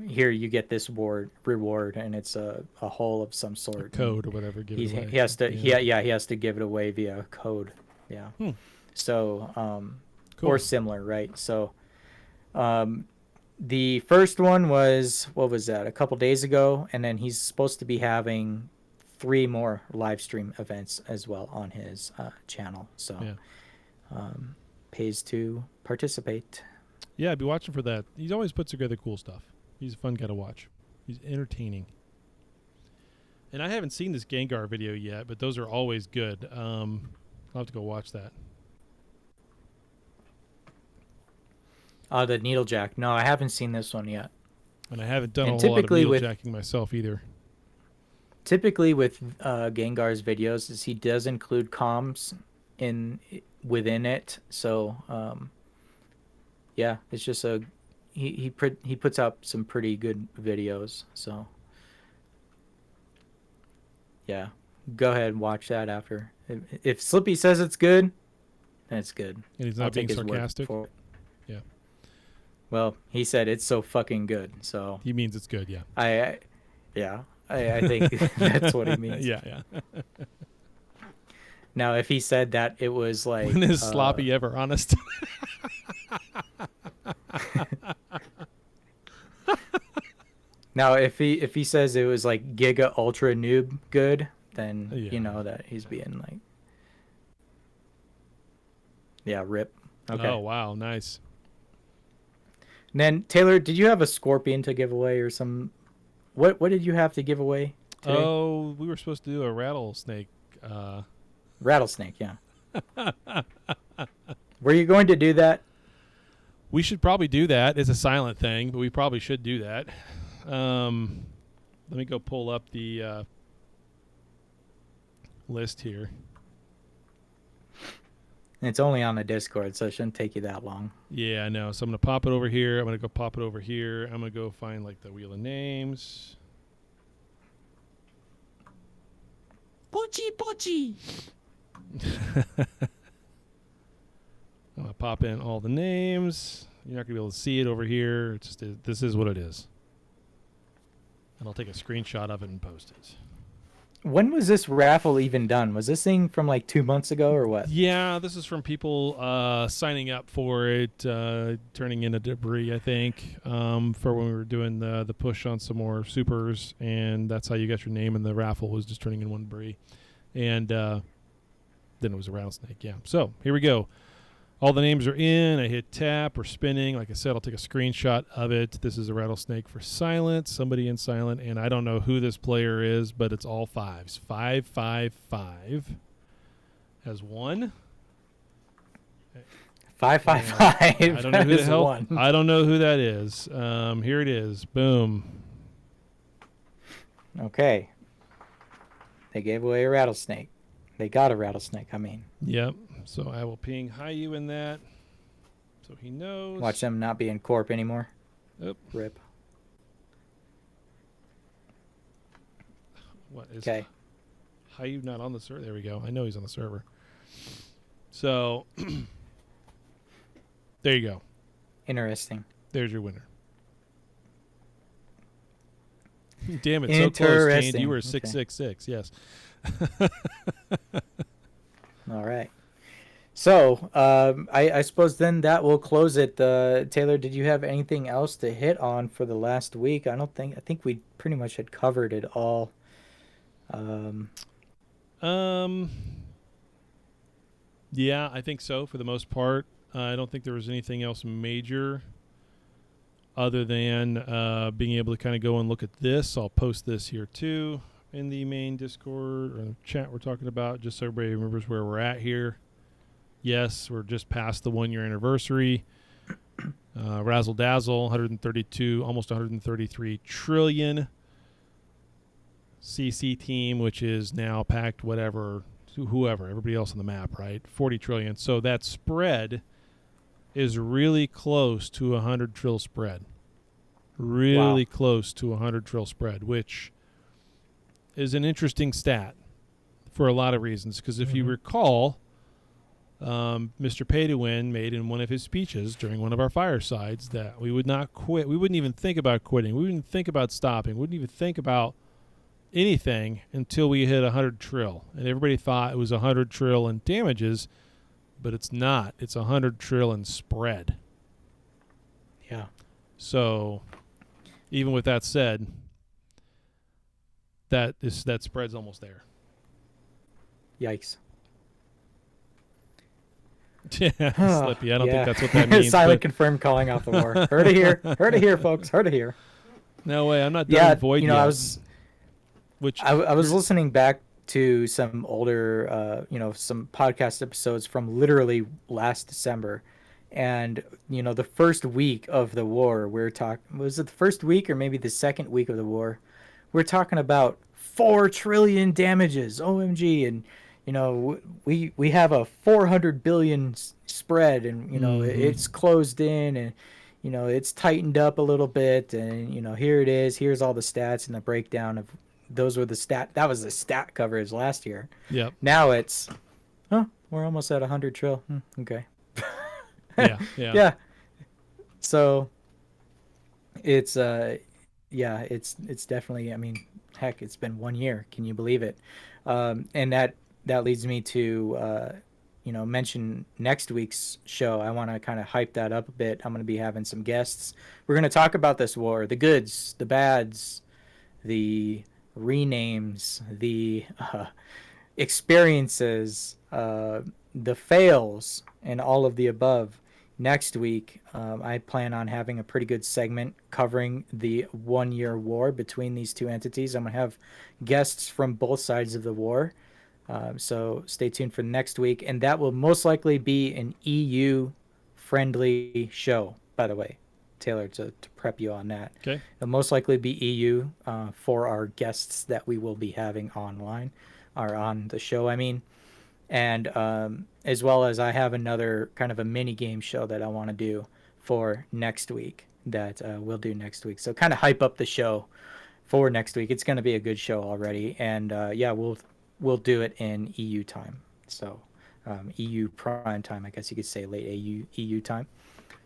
A: here you get this reward, and it's a hull of some sort,
B: a code or whatever.
A: He has to he has to give it away via code. Yeah. So cool. Or similar, right? So the first one was, what was that, a couple days ago, and then he's supposed to be having 3 more live stream events as well on his channel. So pays to participate.
B: Yeah, I'd be watching for that. He always puts together cool stuff. He's a fun guy to watch. He's entertaining. And I haven't seen this Gengar video yet, but those are always good. I'll have to go watch that.
A: The Needlejack. No, I haven't seen this one yet.
B: And I haven't done a whole lot of needlejacking myself either.
A: Typically with Gengar's videos is he does include comms within it. So it's just he puts out some pretty good videos. So yeah, go ahead and watch that after. If Slippy says it's good, That's good.
B: And he's
A: I'll
B: not being
A: take his word
B: sarcastic.
A: for it.
B: Yeah.
A: Well, he said it's so fucking good. So
B: He means it's good. Yeah.
A: I think that's what he means.
B: Yeah.
A: Now, if he said that it was like
B: When is sloppy ever honest?
A: now if he says it was like giga ultra noob good, then
B: Yeah.
A: you know that he's being like, yeah, rip. Okay.
B: Oh wow, nice.
A: And then Taylor, did you have a scorpion to give away or some? What did you have to give away today?
B: Oh, we were supposed to do a rattlesnake.
A: Rattlesnake, yeah. Were you going to do that?
B: We should probably do that. It's a silent thing, but we probably should do that. Let me go pull up the list here.
A: It's only on the Discord, so it shouldn't take you that long.
B: Yeah, I know. So I'm going to pop it over here. I'm going to go pop it over here. I'm going to go find like the wheel of names.
J: Pochi.
B: I'm going to pop in all the names. You're not going to be able to see it over here. It's just, this is what it is. And I'll take a screenshot of it and post it.
A: When was this raffle even done? Was this thing from like 2 months ago or what?
B: Yeah, this is from people signing up for it, turning in a debris, I think, for when we were doing the push on some more supers, and that's how you got your name in the raffle, was just turning in one debris. And then it was a rattlesnake, yeah. So here we go. All the names are in. I hit tap or spinning. Like I said, I'll take a screenshot of it. This is a rattlesnake for silent, somebody in silent, and I don't know who this player is, but it's all fives. 555 has one.
A: 555.
B: I don't know who the hell.
A: One.
B: I don't know who that is. Here it is. Boom.
A: Okay. They gave away a rattlesnake. They got a rattlesnake, I mean.
B: Yep. So I will ping Hayu in that, so he knows.
A: Watch them not be in corp anymore.
B: Oop.
A: Rip.
B: What is
A: Okay.
B: Hayu not on the server? There we go. I know he's on the server. So there you go.
A: Interesting.
B: There's your winner. Damn it, so close, Jane.
A: Interesting.
B: You were
A: Okay.
B: 666, yes.
A: All right. So I suppose then that will close it. Taylor, did you have anything else to hit on for the last week? I think we pretty much had covered it all.
B: Yeah, I think so for the most part. I don't think there was anything else major other than being able to kind of go and look at this. I'll post this here too in the main Discord or chat we're talking about, just so everybody remembers where we're at here. Yes, we're just past the 1 year anniversary. Razzle dazzle, 132, almost 133 trillion. CC team, which is now packed whoever, everybody else on the map, right? 40 trillion. So that spread is really close to 100 trill spread. Really close to 100 trill spread, which is an interesting stat for a lot of reasons. Because if you recall, Mr. Pay to Win made in one of his speeches during one of our firesides that we would not quit. We wouldn't even think about quitting. We wouldn't think about stopping. We wouldn't even think about anything until we hit 100 trill. And everybody thought it was 100 trill in damages, but it's not. It's 100 trill in spread.
A: Yeah.
B: So even with that said, that spread's almost there.
A: Yikes.
B: Yeah, Slippy. I don't think that's what that means.
A: Silent confirmed calling off the war. Heard it here. Heard it here, folks. Heard it here.
B: No way. I'm not done with Void yet.
A: I was listening back to some older, some podcast episodes from literally last December. And, the first week of the war, was it the first week or maybe the second week of the war? We're talking about 4 trillion damages, OMG. And, we have a 400 billion spread and, it's closed in and, it's tightened up a little bit. And, here it is. Here's all the stats and the breakdown of that was the stat coverage last year.
B: Yep.
A: Now it's, we're almost at 100 trill. Okay.
B: Yeah.
A: Yeah. So it's it's definitely, I mean, heck, it's been 1 year. Can you believe it? And that leads me to mention next week's show. I want to kind of hype that up a bit. I'm going to be having some guests. We're going to talk about this war, the goods, the bads, the renames, the experiences, the fails, and all of the above. Next week, I plan on having a pretty good segment covering the 1 year war between these two entities. I'm going to have guests from both sides of the war. So stay tuned for next week. And that will most likely be an EU-friendly show, by the way, Taylor, to prep you on that.
B: Okay.
A: It'll most likely be EU for our guests that we will be having online, or on the show, I mean. And as well as I have another kind of a mini game show that I want to do for next week that we'll do next week. So kind of hype up the show for next week. It's going to be a good show already. And we'll do it in EU time. So EU prime time, I guess you could say late EU time.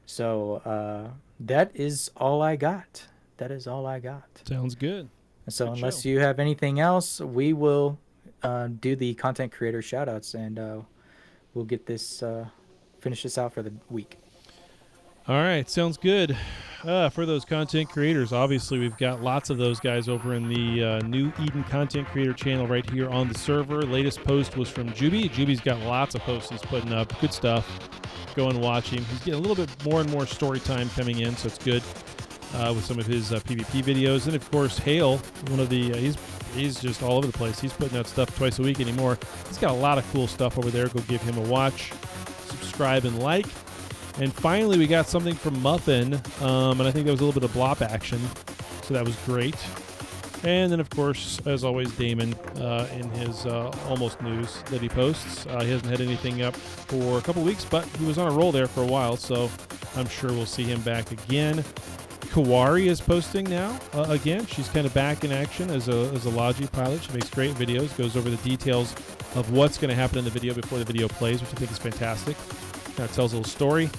A: So that is all I got.
B: Sounds good.
A: So
B: Good
A: unless
B: show.
A: you have anything else, we will do the content creator shout outs, and we'll get this finish this out for the week.
B: All right, sounds good. For those content creators, obviously we've got lots of those guys over in the New Eden content creator channel right here on the server. Latest post was from Juby. Juby's got lots of posts he's putting up. Good stuff. Go and watch him. He's getting a little bit more and more story time coming in, so it's good with some of his PvP videos. And of course, Hale, one of the he's just all over the place. He's putting out stuff twice a week anymore. He's got a lot of cool stuff over there. Go give him a watch, subscribe, and like. And finally, we got something from Muffin, and I think that was a little bit of Blop action, so that was great. And then, of course, as always, Damon in his almost news that he posts. He hasn't had anything up for a couple weeks, but he was on a roll there for a while, so I'm sure we'll see him back again. Kawari is posting now again. She's kind of back in action as a Logi pilot. She makes great videos, goes over the details of what's going to happen in the video before the video plays, which I think is fantastic. Kind of tells a little story.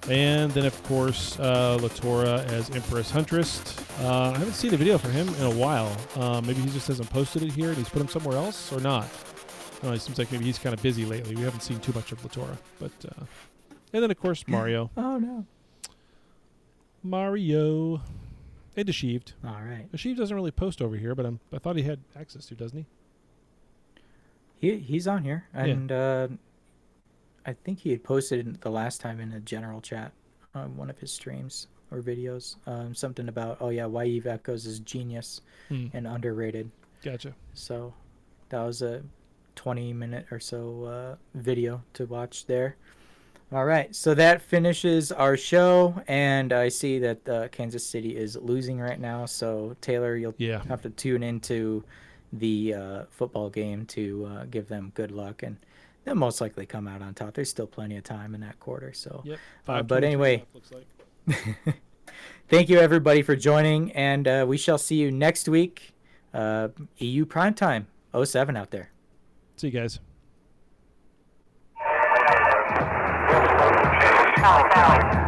B: And then, of course, Latora as Empress Huntress. I haven't seen a video for him in a while. Maybe he just hasn't posted it here and he's put him somewhere else, or not. It seems like maybe he's kind of busy lately. We haven't seen too much of Latora. But and then, of course, Mario.
A: Oh, no.
B: Mario. And Deceived.
A: All right.
B: Deceived doesn't really post over here, but I thought he had access to, doesn't he?
A: He's on here. And I think he had posted it the last time in a general chat on one of his streams or videos. Something about, why Eve Echoes is genius and underrated.
B: Gotcha.
A: So that was a 20-minute or so video to watch there. All right, so that finishes our show, and I see that Kansas City is losing right now. So Taylor, you'll have to tune into the football game to give them good luck, and they'll most likely come out on top. There's still plenty of time in that quarter. So, but anyway,
B: looks like.
A: Thank you everybody for joining, and we shall see you next week. EU Primetime 07 out there.
B: See you guys.
J: Countdown.